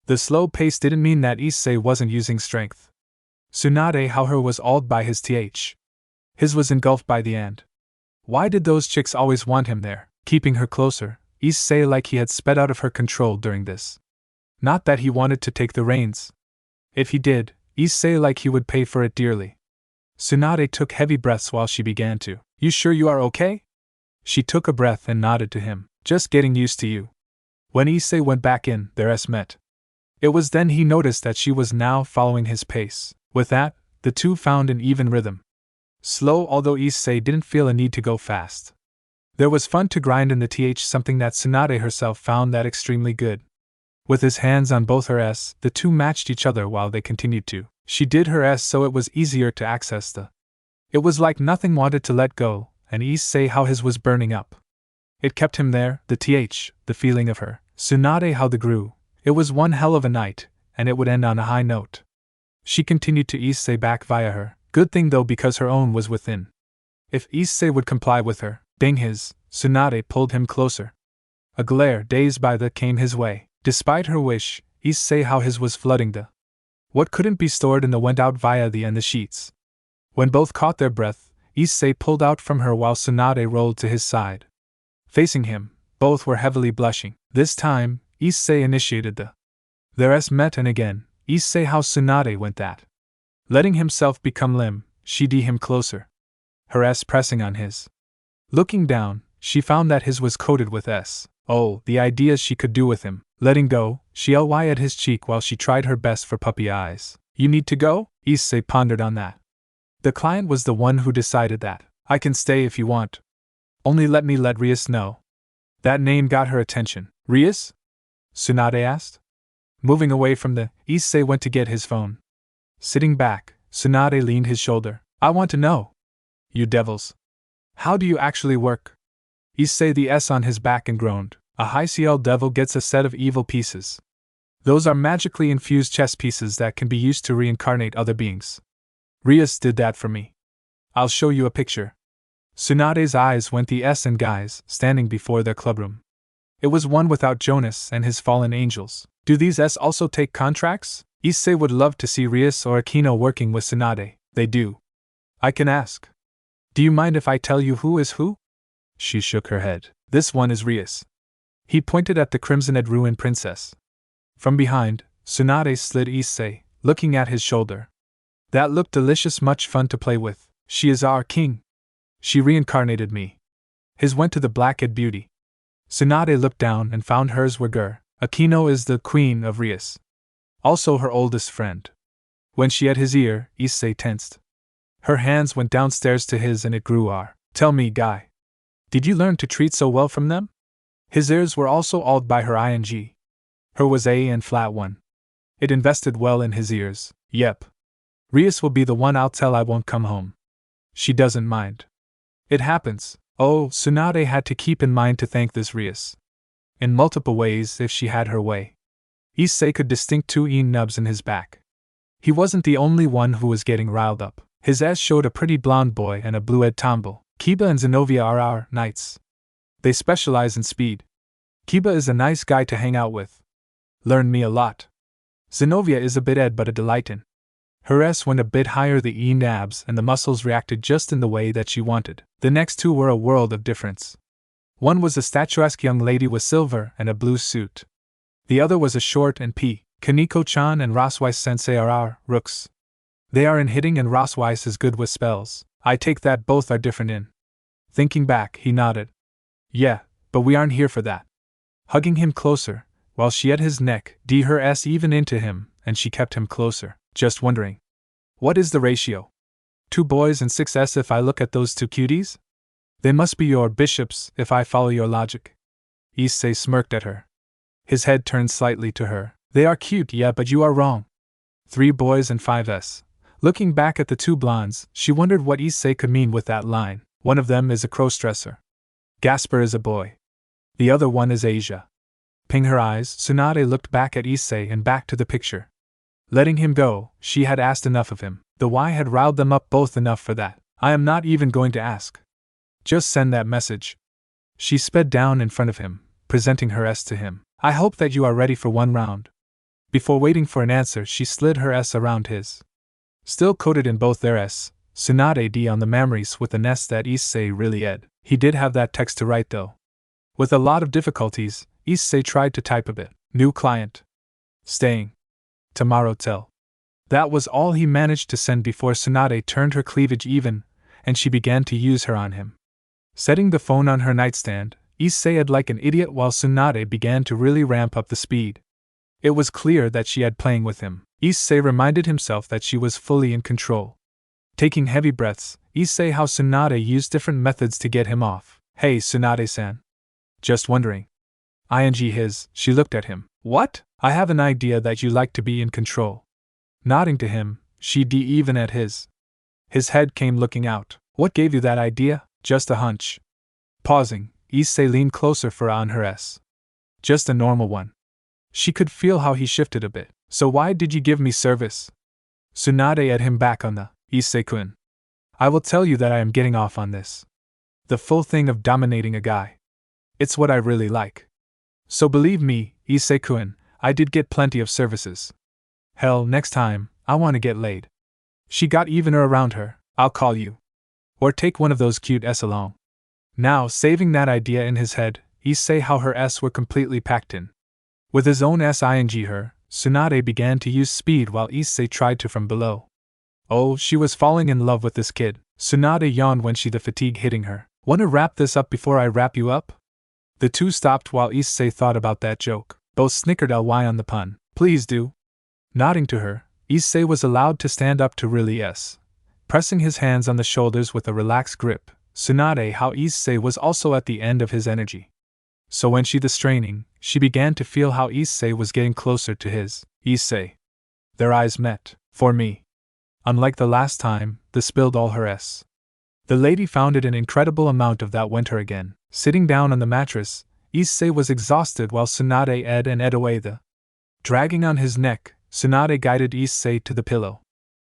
The slow pace didn't mean that Issei wasn't using strength. Tsunade how her was awed by his th. His was engulfed by the and. Why did those chicks always want him there, keeping her closer, Issei like he had sped out of her control during this. Not that he wanted to take the reins. If he did, Issei like he would pay for it dearly. Tsunade took heavy breaths while she began to. You sure you are okay? She took a breath and nodded to him. Just getting used to you. When Issei went back in, their S met. It was then he noticed that she was now following his pace. With that, the two found an even rhythm. Slow, although Issei didn't feel a need to go fast. There was fun to grind in the th, something that Tsunade herself found that extremely good. With his hands on both her S, the two matched each other while they continued to. She did her S so it was easier to access the. It was like nothing wanted to let go, and Issei how his was burning up. It kept him there, the feeling of her. Tsunade how the grew. It was one hell of a night, and it would end on a high note. She continued to Issei back via her, good thing though because her own was within. If Issei would comply with her, dang his, Tsunade pulled him closer. A glare dazed by the came his way. Despite her wish, Issei how his was flooding the. What couldn't be stored in the went out via the and the sheets. When both caught their breath, Issei pulled out from her while Tsunade rolled to his side. Facing him, both were heavily blushing. This time, Issei initiated the. Their S met and again, Issei how Tsunade went that. Letting himself become limb, she d him closer. Her S pressing on his. Looking down, she found that his was coated with S. Oh, the ideas she could do with him. Letting go, she ly at his cheek while she tried her best for puppy eyes. You need to go? Issei pondered on that. The client was the one who decided that. I can stay if you want. Only let me let Rias know. That name got her attention. Rias? Tsunade asked. Moving away from the, Issei went to get his phone. Sitting back, Tsunade leaned his shoulder. I want to know. You devils. How do you actually work? Issei the S on his back and groaned. A high CL devil gets a set of evil pieces. Those are magically infused chess pieces that can be used to reincarnate other beings. Rias did that for me. I'll show you a picture. Tsunade's eyes went the S and guys standing before their clubroom. It was one without Jonas and his fallen angels. Do these S also take contracts? Issei would love to see Rias or Akeno working with Tsunade. They do. I can ask. Do you mind if I tell you who is who? She shook her head. This one is Rias. He pointed at the crimson-eyed ruined princess. From behind, Tsunade slid Issei, looking at his shoulder. That looked delicious, much fun to play with. She is our king. She reincarnated me. His went to the black-eyed beauty. Tsunade looked down and found hers were Gur. Akeno is the queen of Rias. Also her oldest friend. When she had his ear, Issei tensed. Her hands went downstairs to his and it grew R. Tell me, guy. Did you learn to treat so well from them? His ears were also awed by her ing. Her was a and flat one. It invested well in his ears. Yep. Rias will be the one I'll tell I won't come home. She doesn't mind. It happens. Oh, Tsunade had to keep in mind to thank this Rias. In multiple ways if she had her way. Issei could distinct two nubs in his back. He wasn't the only one who was getting riled up. His ass showed a pretty blonde boy and a blue-eyed tomboy. Kiba and Zenobia are our knights. They specialize in speed. Kiba is a nice guy to hang out with. Learned me a lot. Zenobia is a bit ed but a delight in. Her S went a bit higher the nabs and the muscles reacted just in the way that she wanted. The next two were a world of difference. One was a statuesque young lady with silver and a blue suit. The other was a short and Kaneko-chan and Rosweiss-sensei are our rooks. They are in hitting and Rosweiss is good with spells. I take that both are different in. Thinking back, he nodded. Yeah, but we aren't here for that. Hugging him closer, while she at his neck, her S even into him, and she kept him closer. Just wondering. What is the ratio? 2 boys and 6 S if I look at those 2 cuties? They must be your bishops, if I follow your logic. Issei smirked at her. His head turned slightly to her. They are cute, yeah, but you are wrong. 3 boys and 5 S. Looking back at the 2 blondes, she wondered what Issei could mean with that line. One of them is a cross-dresser. Gasper is a boy. The other one is Asia. Ping her eyes, Tsunade looked back at Issei and back to the picture. Letting him go, she had asked enough of him. The why had riled them up both enough for that. I am not even going to ask. Just send that message. She sped down in front of him, presenting her S to him. I hope that you are ready for one round. Before waiting for an answer, she slid her S around his. Still coated in both their S, Tsunade D on the memories with an S that Issei really ed. He did have that text to write though. With a lot of difficulties, Issei tried to type a bit. New client. Staying. Tomorrow tell. That was all he managed to send before Tsunade turned her cleavage even, and she began to use her on him. Setting the phone on her nightstand, Issei ed like an idiot while Tsunade began to really ramp up the speed. It was clear that she had playing with him. Issei reminded himself that she was fully in control. Taking heavy breaths, Issei how Tsunade used different methods to get him off. Hey Tsunade-san. Just wondering. She looked at him. What? I have an idea that you like to be in control. Nodding to him, she d even at his. His head came looking out. What gave you that idea? Just a hunch. Pausing, Issei leaned closer for on her s. Just a normal one. She could feel how he shifted a bit. So why did you give me service? Tsunade at him back on the, Issei-kun. I will tell you that I am getting off on this. The full thing of dominating a guy. It's what I really like. So believe me, Issei-kun, I did get plenty of services. Hell, next time, I want to get laid. She got evener around her. I'll call you. Or take one of those cute s along. Now, saving that idea in his head, Issei how her s were completely packed in. With his own s-ing her, Tsunade began to use speed while Issei tried to from below. Oh, she was falling in love with this kid. Tsunade yawned when she the fatigue hitting her. Wanna wrap this up before I wrap you up? The two stopped while Issei thought about that joke. Both snickered ly on the pun. Please do. Nodding to her, Issei was allowed to stand up to really s. Pressing his hands on the shoulders with a relaxed grip, Tsunade how Issei was also at the end of his energy. So when she the straining, she began to feel how Issei was getting closer to his. Issei. Their eyes met. For me. Unlike the last time, the spilled all her s. The lady found it an incredible amount of that went her again. Sitting down on the mattress, Issei was exhausted while Tsunade ed away the. Dragging on his neck, Tsunade guided Issei to the pillow.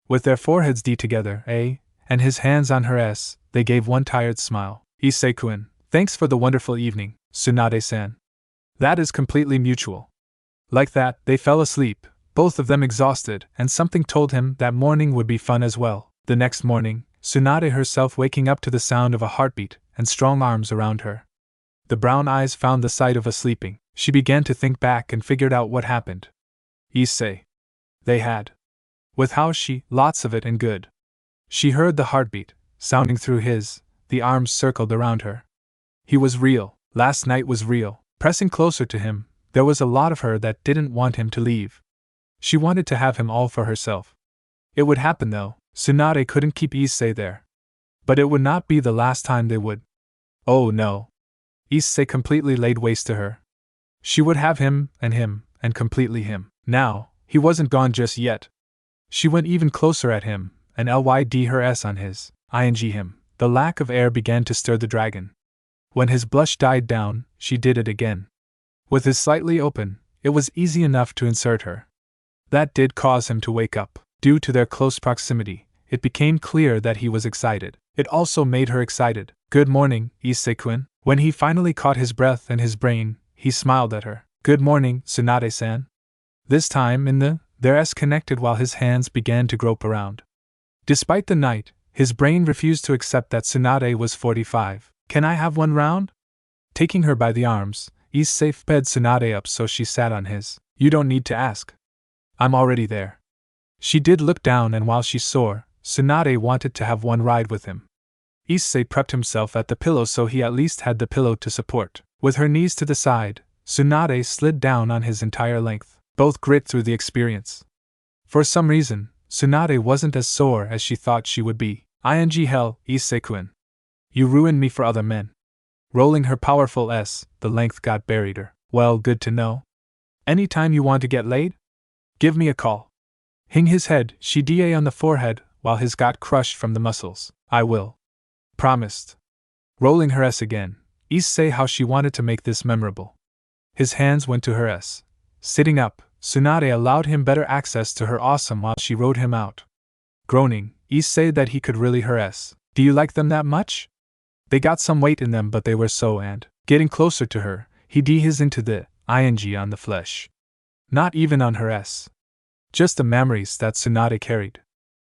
With their foreheads d together, and his hands on her s, they gave one tired smile. Issei-kun, thanks for the wonderful evening, Tsunade-san. That is completely mutual. Like that, they fell asleep, both of them exhausted, and something told him that morning would be fun as well. The next morning, Tsunade herself waking up to the sound of a heartbeat and strong arms around her. The brown eyes found the sight of a sleeping. She began to think back and figured out what happened. Issei. They had. With how she, lots of it and good. She heard the heartbeat, sounding through his, the arms circled around her. He was real, last night was real. Pressing closer to him, there was a lot of her that didn't want him to leave. She wanted to have him all for herself. It would happen though, Tsunade couldn't keep Issei there. But it would not be the last time they would. Oh no. Issei completely laid waste to her. She would have him, and completely him. Now, he wasn't gone just yet. She went even closer at him, and lyd her s on his, ing him. The lack of air began to stir the dragon. When his blush died down, she did it again. With his slightly open, it was easy enough to insert her. That did cause him to wake up. Due to their close proximity, it became clear that he was excited. It also made her excited. Good morning, Issei-kun. When he finally caught his breath and his brain, he smiled at her. Good morning, Tsunade-san. This time their s connected while his hands began to grope around. Despite the night, his brain refused to accept that Tsunade was 45. Can I have one round? Taking her by the arms, Issei sped Tsunade up so she sat on his. You don't need to ask. I'm already there. She did look down, and while she saw, Tsunade wanted to have one ride with him. Issei prepped himself at the pillow so he at least had the pillow to support. With her knees to the side, Tsunade slid down on his entire length. Both grit through the experience. For some reason, Tsunade wasn't as sore as she thought she would be. Hell, Issei-kun. You ruined me for other men. Rolling her powerful s, the length got buried her. Well, good to know. Anytime you want to get laid? Give me a call. Hing his head, she da on the forehead, while his got crushed from the muscles. I will. Promised. Rolling her s again, Issei how she wanted to make this memorable. His hands went to her s. Sitting up, Tsunade allowed him better access to her awesome while she rode him out. Groaning, Issei that he could really her s. Do you like them that much? They got some weight in them, but they were so, and, getting closer to her, he d his into the ing on the flesh. Not even on her s. Just the memories that Tsunade carried.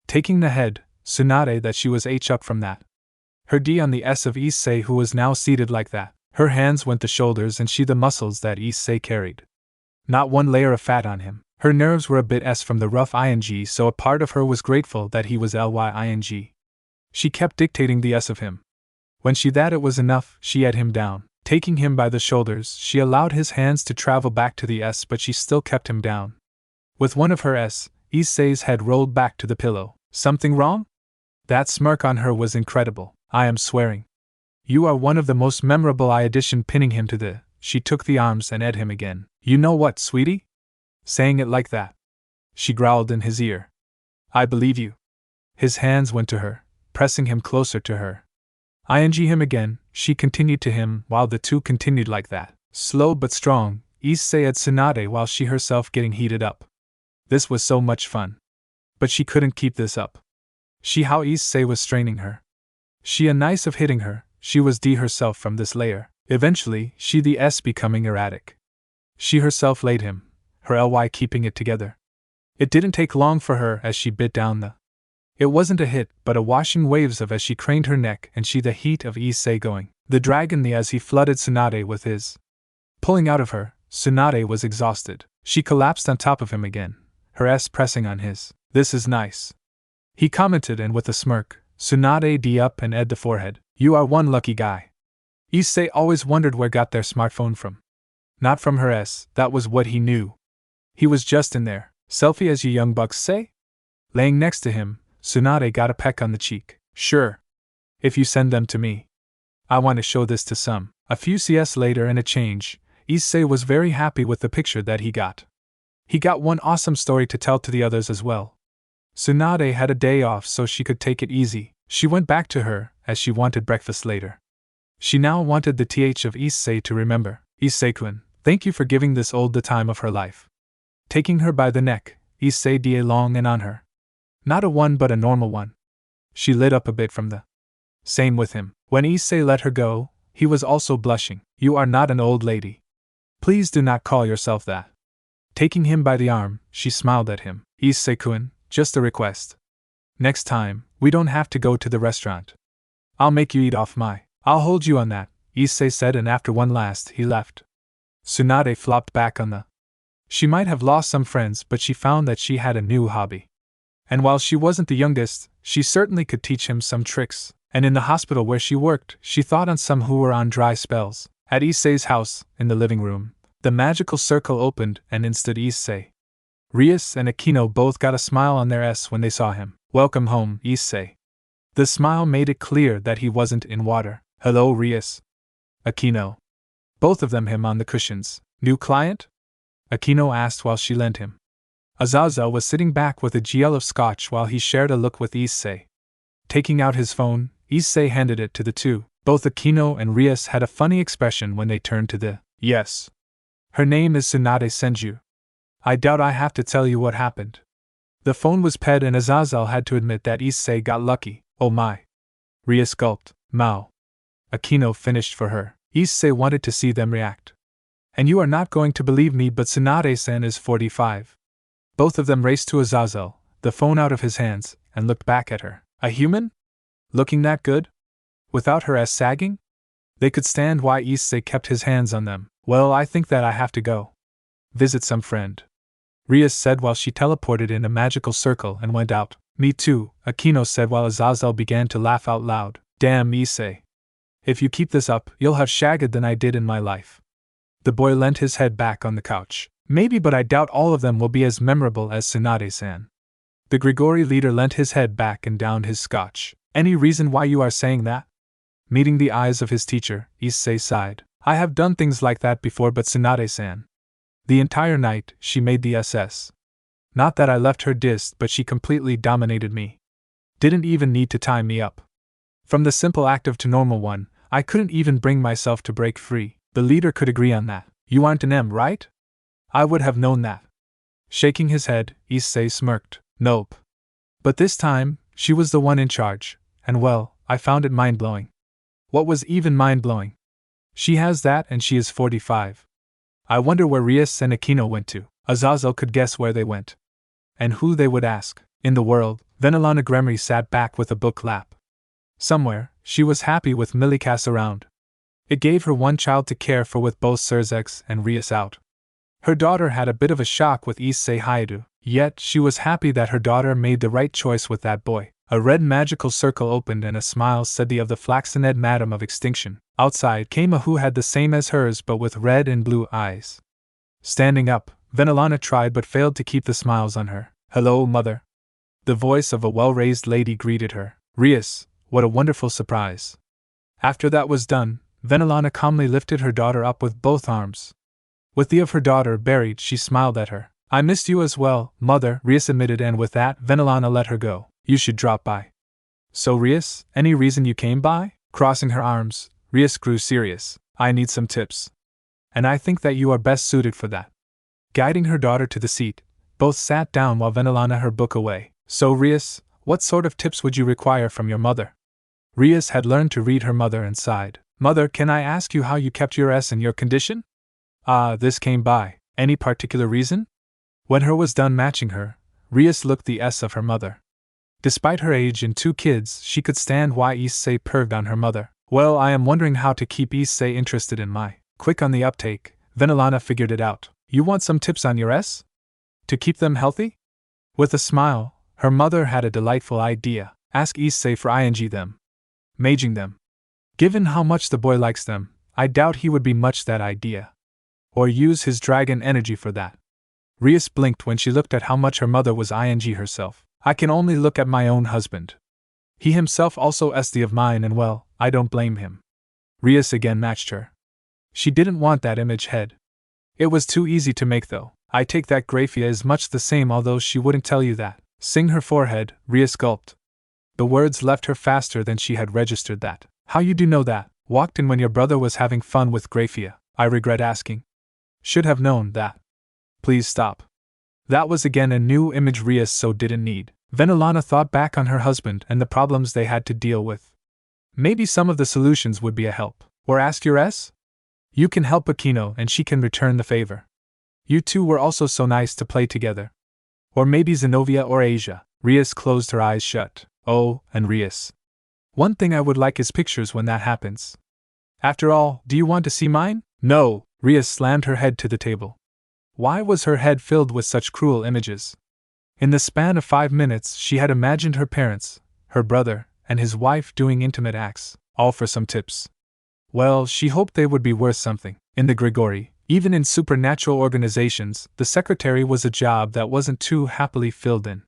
Taking the head, Tsunade that she was h up from that. Her d on the s of Issei who was now seated like that. Her hands went the shoulders and she the muscles that Issei carried. Not one layer of fat on him. Her nerves were a bit s from the rough ing, so a part of her was grateful that he was lying. She kept dictating the s of him. When she that it was enough, she had him down. Taking him by the shoulders, she allowed his hands to travel back to the s, but she still kept him down. With one of her s, Issei's head rolled back to the pillow. Something wrong? That smirk on her was incredible. I am swearing. You are one of the most memorable. I addition, pinning him to the. She took the arms and ed him again. You know what, sweetie? Saying it like that. She growled in his ear. I believe you. His hands went to her, pressing him closer to her. Ing him again, she continued to him while the two continued like that. Slow but strong, Issei ed Tsunade while she herself getting heated up. This was so much fun. But she couldn't keep this up. She how Issei was straining her. She a nice of hitting her, she was D herself from this layer. Eventually, she the S becoming erratic. She herself laid him, her ly keeping it together. It didn't take long for her as she bit down the. It wasn't a hit, but a washing waves of as she craned her neck and she the heat of Issei going. The dragon the as he flooded Tsunade with his. Pulling out of her, Tsunade was exhausted. She collapsed on top of him again, her S pressing on his. This is nice. He commented and with a smirk, Tsunade D up and ed the forehead. You are one lucky guy. Issei always wondered where got their smartphone from. Not from her S, that was what he knew. He was just in there. Selfie as you young bucks say? Laying next to him, Tsunade got a peck on the cheek. Sure. If you send them to me. I want to show this to some. A few CS later and a change, Issei was very happy with the picture that he got. He got one awesome story to tell to the others as well. Tsunade had a day off so she could take it easy. She went back to her, as she wanted breakfast later. She now wanted the th of Issei to remember. Issei-kun, thank you for giving this old the time of her life. Taking her by the neck, Issei d long and on her. Not a one but a normal one. She lit up a bit from the. Same with him. When Issei let her go, he was also blushing. You are not an old lady. Please do not call yourself that. Taking him by the arm, she smiled at him. Issei-kun, just a request. Next time, we don't have to go to the restaurant. I'll make you eat off my. I'll hold you on that, Issei said, and after one last, he left. Tsunade flopped back on the. She might have lost some friends, but she found that she had a new hobby. And while she wasn't the youngest, she certainly could teach him some tricks. And in the hospital where she worked, she thought on some who were on dry spells. At Issei's house, in the living room, the magical circle opened and in stood Issei. Rias and Akeno both got a smile on their S when they saw him. Welcome home, Issei. The smile made it clear that he wasn't in water. Hello, Rias. Akeno. Both of them him on the cushions. New client? Akeno asked while she lent him. Azazel was sitting back with a GL of scotch while he shared a look with Issei. Taking out his phone, Issei handed it to the two. Both Akeno and Rias had a funny expression when they turned to the. Yes. Her name is Tsunade Senju. I doubt I have to tell you what happened. The phone was ped and Azazel had to admit that Issei got lucky. Oh my. Rias gulped. Mao. Akeno finished for her. Issei wanted to see them react. And you are not going to believe me, but Tsunade-san is 45. Both of them raced to Azazel, the phone out of his hands, and looked back at her. A human? Looking that good? Without her ass sagging? They could stand why Issei kept his hands on them. Well, I think that I have to go. Visit some friend. Rias said while she teleported in a magical circle and went out. Me too, Akeno said while Azazel began to laugh out loud. Damn, Issei. If you keep this up, you'll have shagged than I did in my life. The boy leant his head back on the couch. Maybe, but I doubt all of them will be as memorable as Tsunade-san. The Grigori leader leant his head back and downed his scotch. Any reason why you are saying that? Meeting the eyes of his teacher, Issei sighed. I have done things like that before, but Tsunade-san. The entire night, she made the SS. Not that I left her dissed, but she completely dominated me. Didn't even need to tie me up. From the simple active to normal one, I couldn't even bring myself to break free. The leader could agree on that. You aren't an M, right? I would have known that. Shaking his head, Issei smirked. Nope. But this time, she was the one in charge, and well, I found it mind-blowing. What was even mind-blowing? She has that and she is 45. I wonder where Rias and Akeno went to. Azazel could guess where they went. And who they would ask. In the world, Venelana Gremory sat back with a book lap. Somewhere, she was happy with Milikas around. It gave her one child to care for with both Surzex and Rias out. Her daughter had a bit of a shock with Issei Haidu, yet she was happy that her daughter made the right choice with that boy. A red magical circle opened and a smile said the of the flaxened madam of extinction. Outside came a who had the same as hers but with red and blue eyes. Standing up, Venelana tried but failed to keep the smiles on her. Hello, mother. The voice of a well-raised lady greeted her. Rias, what a wonderful surprise. After that was done, Venelana calmly lifted her daughter up with both arms. With the of her daughter buried, she smiled at her. I missed you as well, mother, Rias admitted, and with that, Venelana let her go. You should drop by. So Rias, any reason you came by? Crossing her arms, Rias grew serious. I need some tips. And I think that you are best suited for that. Guiding her daughter to the seat, both sat down while Venelana her book away. So Rias, what sort of tips would you require from your mother? Rias had learned to read her mother and sighed. Mother, can I ask you how you kept your S in your condition? This came by. Any particular reason? When her was done matching her, Rias looked the S of her mother. Despite her age and 2 kids, she could stand why Issei perved on her mother. Well, I am wondering how to keep Issei interested in my quick on the uptake. Venelana figured it out. You want some tips on your S? To keep them healthy? With a smile, her mother had a delightful idea. Ask Issei for ing them. Maging them. Given how much the boy likes them, I doubt he would be much that idea. Or use his dragon energy for that. Rias blinked when she looked at how much her mother was ing herself. I can only look at my own husband. He himself also SD of mine, and well, I don't blame him. Rias again matched her. She didn't want that image head. It was too easy to make though. I take that Grafia is much the same, although she wouldn't tell you that. Sing her forehead, Rias gulped. The words left her faster than she had registered that. How you do know that? Walked in when your brother was having fun with Grafia. I regret asking. Should have known that. Please stop. That was again a new image Rias so didn't need. Venelana thought back on her husband and the problems they had to deal with. Maybe some of the solutions would be a help. Or ask your S? You can help Akeno and she can return the favor. You two were also so nice to play together. Or maybe Zenobia or Asia. Rias closed her eyes shut. Oh, and Rias. One thing I would like is pictures when that happens. After all, do you want to see mine? No, Rias slammed her head to the table. Why was her head filled with such cruel images? In the span of 5 minutes, she had imagined her parents, her brother, and his wife doing intimate acts, all for some tips. Well, she hoped they would be worth something. In the Grigori, even in supernatural organizations, the secretary was a job that wasn't too happily filled in.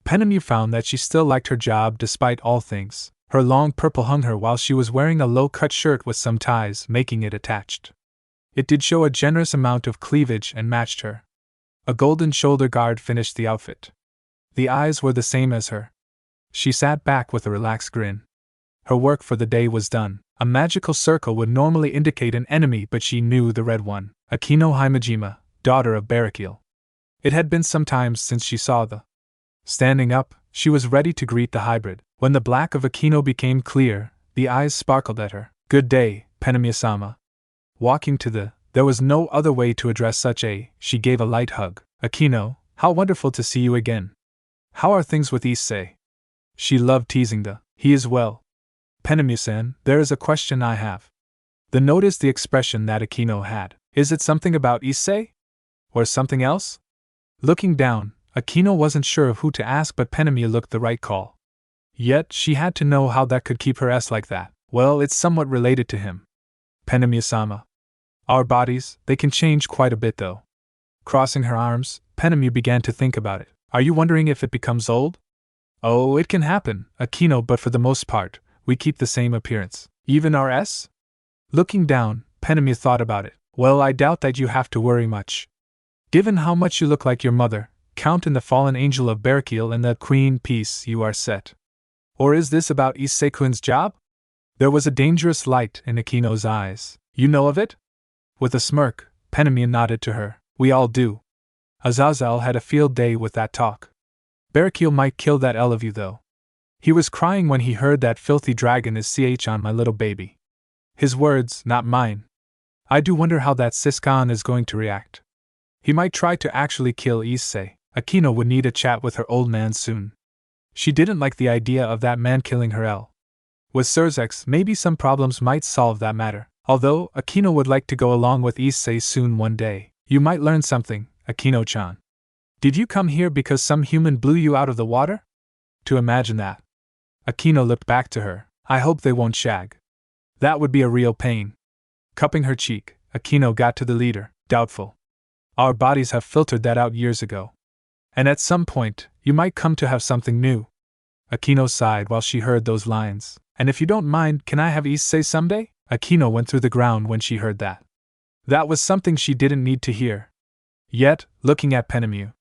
Penemu found that she still liked her job despite all things. Her long purple hung her while she was wearing a low-cut shirt with some ties making it attached. It did show a generous amount of cleavage and matched her. A golden shoulder guard finished the outfit. The eyes were the same as her. She sat back with a relaxed grin. Her work for the day was done. A magical circle would normally indicate an enemy, but she knew the red one. Akeno Himejima, daughter of Barakil. It had been some time since she saw the. Standing up, she was ready to greet the hybrid. When the black of Akeno became clear, the eyes sparkled at her. Good day, Penemiya-sama. Walking to the. There was no other way to address such a. She gave a light hug. Akeno, how wonderful to see you again. How are things with Issei? She loved teasing the. He is well. Penemu-san, there is a question I have. The notice the expression that Akeno had. Is it something about Issei? Or something else? Looking down, Akeno wasn't sure of who to ask, but Penemu looked the right call. Yet, she had to know how that could keep her S like that. Well, it's somewhat related to him. Penemu-sama. Our bodies, they can change quite a bit though. Crossing her arms, Penemu began to think about it. Are you wondering if it becomes old? Oh, it can happen, Akeno, but for the most part, we keep the same appearance. Even our S? Looking down, Penemu thought about it. Well, I doubt that you have to worry much. Given how much you look like your mother, Count and the fallen angel of Barakil and the Queen Peace, you are set. Or is this about Issei-kun's job? There was a dangerous light in Akeno's eyes. You know of it? With a smirk, Penemu nodded to her. We all do. Azazel had a field day with that talk. Barakil might kill that L of you though. He was crying when he heard that filthy dragon is on my little baby. His words, not mine. I do wonder how that Siskan is going to react. He might try to actually kill Issei. Akeno would need a chat with her old man soon. She didn't like the idea of that man killing her L. With Surzex, maybe some problems might solve that matter. Although, Akeno would like to go along with Issei soon one day. You might learn something, Akeno-chan. Did you come here because some human blew you out of the water? To imagine that. Akeno looked back to her. I hope they won't shag. That would be a real pain. Cupping her cheek, Akeno got to the leader, doubtful. Our bodies have filtered that out years ago. And at some point, you might come to have something new. Akeno sighed while she heard those lines. And if you don't mind, can I have Issei someday? Akeno went through the ground when she heard that. That was something she didn't need to hear. Yet, looking at Penemu.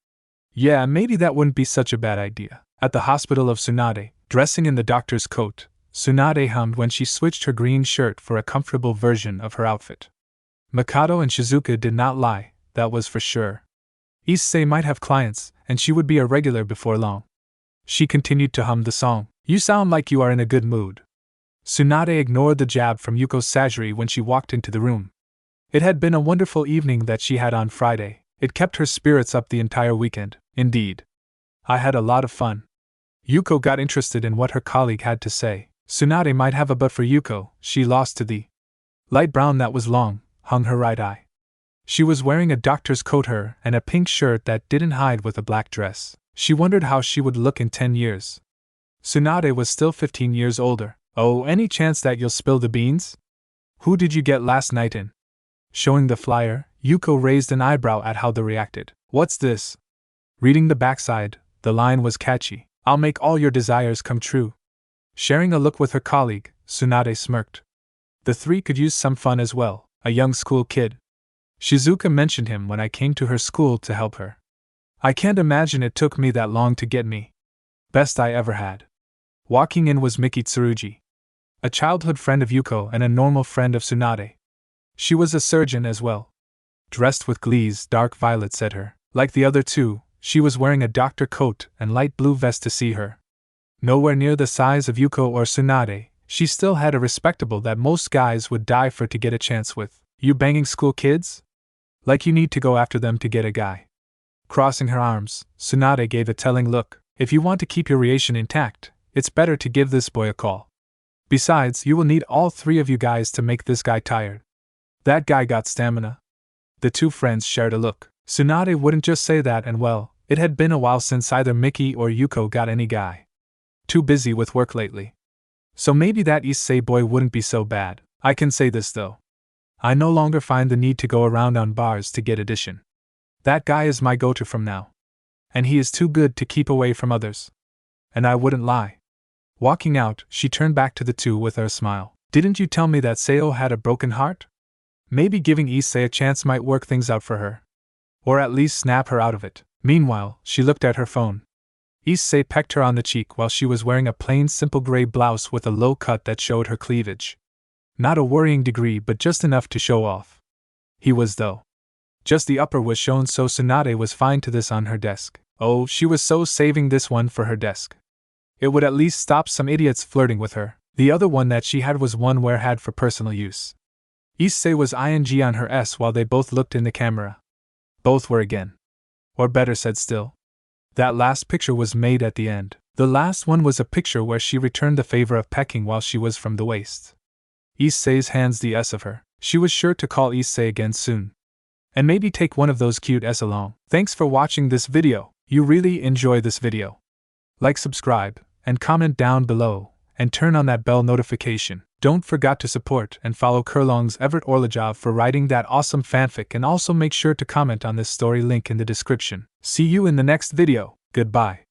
Yeah, maybe that wouldn't be such a bad idea. At the hospital of Tsunade, dressing in the doctor's coat, Tsunade hummed when she switched her green shirt for a comfortable version of her outfit. Mikado and Shizuka did not lie, that was for sure. Issei might have clients, and she would be a regular before long. She continued to hum the song. You sound like you are in a good mood. Tsunade ignored the jab from Yuko Sajiri when she walked into the room. It had been a wonderful evening that she had on Friday. It kept her spirits up the entire weekend. Indeed. I had a lot of fun. Yuko got interested in what her colleague had to say. Tsunade might have a but for Yuko. She lost to the light brown that was long, hung her right eye. She was wearing a doctor's coat and a pink shirt that didn't hide with a black dress. She wondered how she would look in 10 years. Tsunade was still 15 years older. Oh, any chance that you'll spill the beans? Who did you get last night in? Showing the flyer, Yuko raised an eyebrow at how they reacted. What's this? Reading the backside, the line was catchy. I'll make all your desires come true. Sharing a look with her colleague, Tsunade smirked. The three could use some fun as well, a young school kid. Shizuka mentioned him when I came to her school to help her. I can't imagine it took me that long to get me. Best I ever had. Walking in was Miki Tsurugi, a childhood friend of Yuko and a normal friend of Tsunade. She was a surgeon as well. Dressed with glee's dark violet said her. Like the other two, she was wearing a doctor coat and light blue vest to see her. Nowhere near the size of Yuko or Tsunade, she still had a respectable that most guys would die for to get a chance with. You banging school kids? Like you need to go after them to get a guy. Crossing her arms, Tsunade gave a telling look. If you want to keep your relation intact, it's better to give this boy a call. Besides, you will need all three of you guys to make this guy tired. That guy got stamina. The two friends shared a look. Tsunade wouldn't just say that, and well, it had been a while since either Miki or Yuko got any guy. Too busy with work lately. So maybe that Issei boy wouldn't be so bad. I can say this though. I no longer find the need to go around on bars to get addition. That guy is my go-to from now. And he is too good to keep away from others. And I wouldn't lie. Walking out, she turned back to the two with a smile. Didn't you tell me that Seo had a broken heart? Maybe giving Issei a chance might work things out for her. Or at least snap her out of it. Meanwhile, she looked at her phone. Issei pecked her on the cheek while she was wearing a plain simple gray blouse with a low cut that showed her cleavage. Not a worrying degree, but just enough to show off. He was though. Just the upper was shown, so Tsunade was fine to this on her desk. Oh, she was so saving this one for her desk. It would at least stop some idiots flirting with her. The other one that she had was one where had for personal use. Issei was ing on her S while they both looked in the camera. Both were again. Or better said still. That last picture was made at the end. The last one was a picture where she returned the favor of pecking while she was from the waist. Issei's hands the S of her. She was sure to call Issei again soon. And maybe take one of those cute S along. Thanks for watching this video. You really enjoy this video. Like, subscribe, and comment down below, and turn on that bell notification. Don't forget to support and follow Kurlong's Everett Orlajov for writing that awesome fanfic, and also make sure to comment on this story, link in the description. See you in the next video. Goodbye.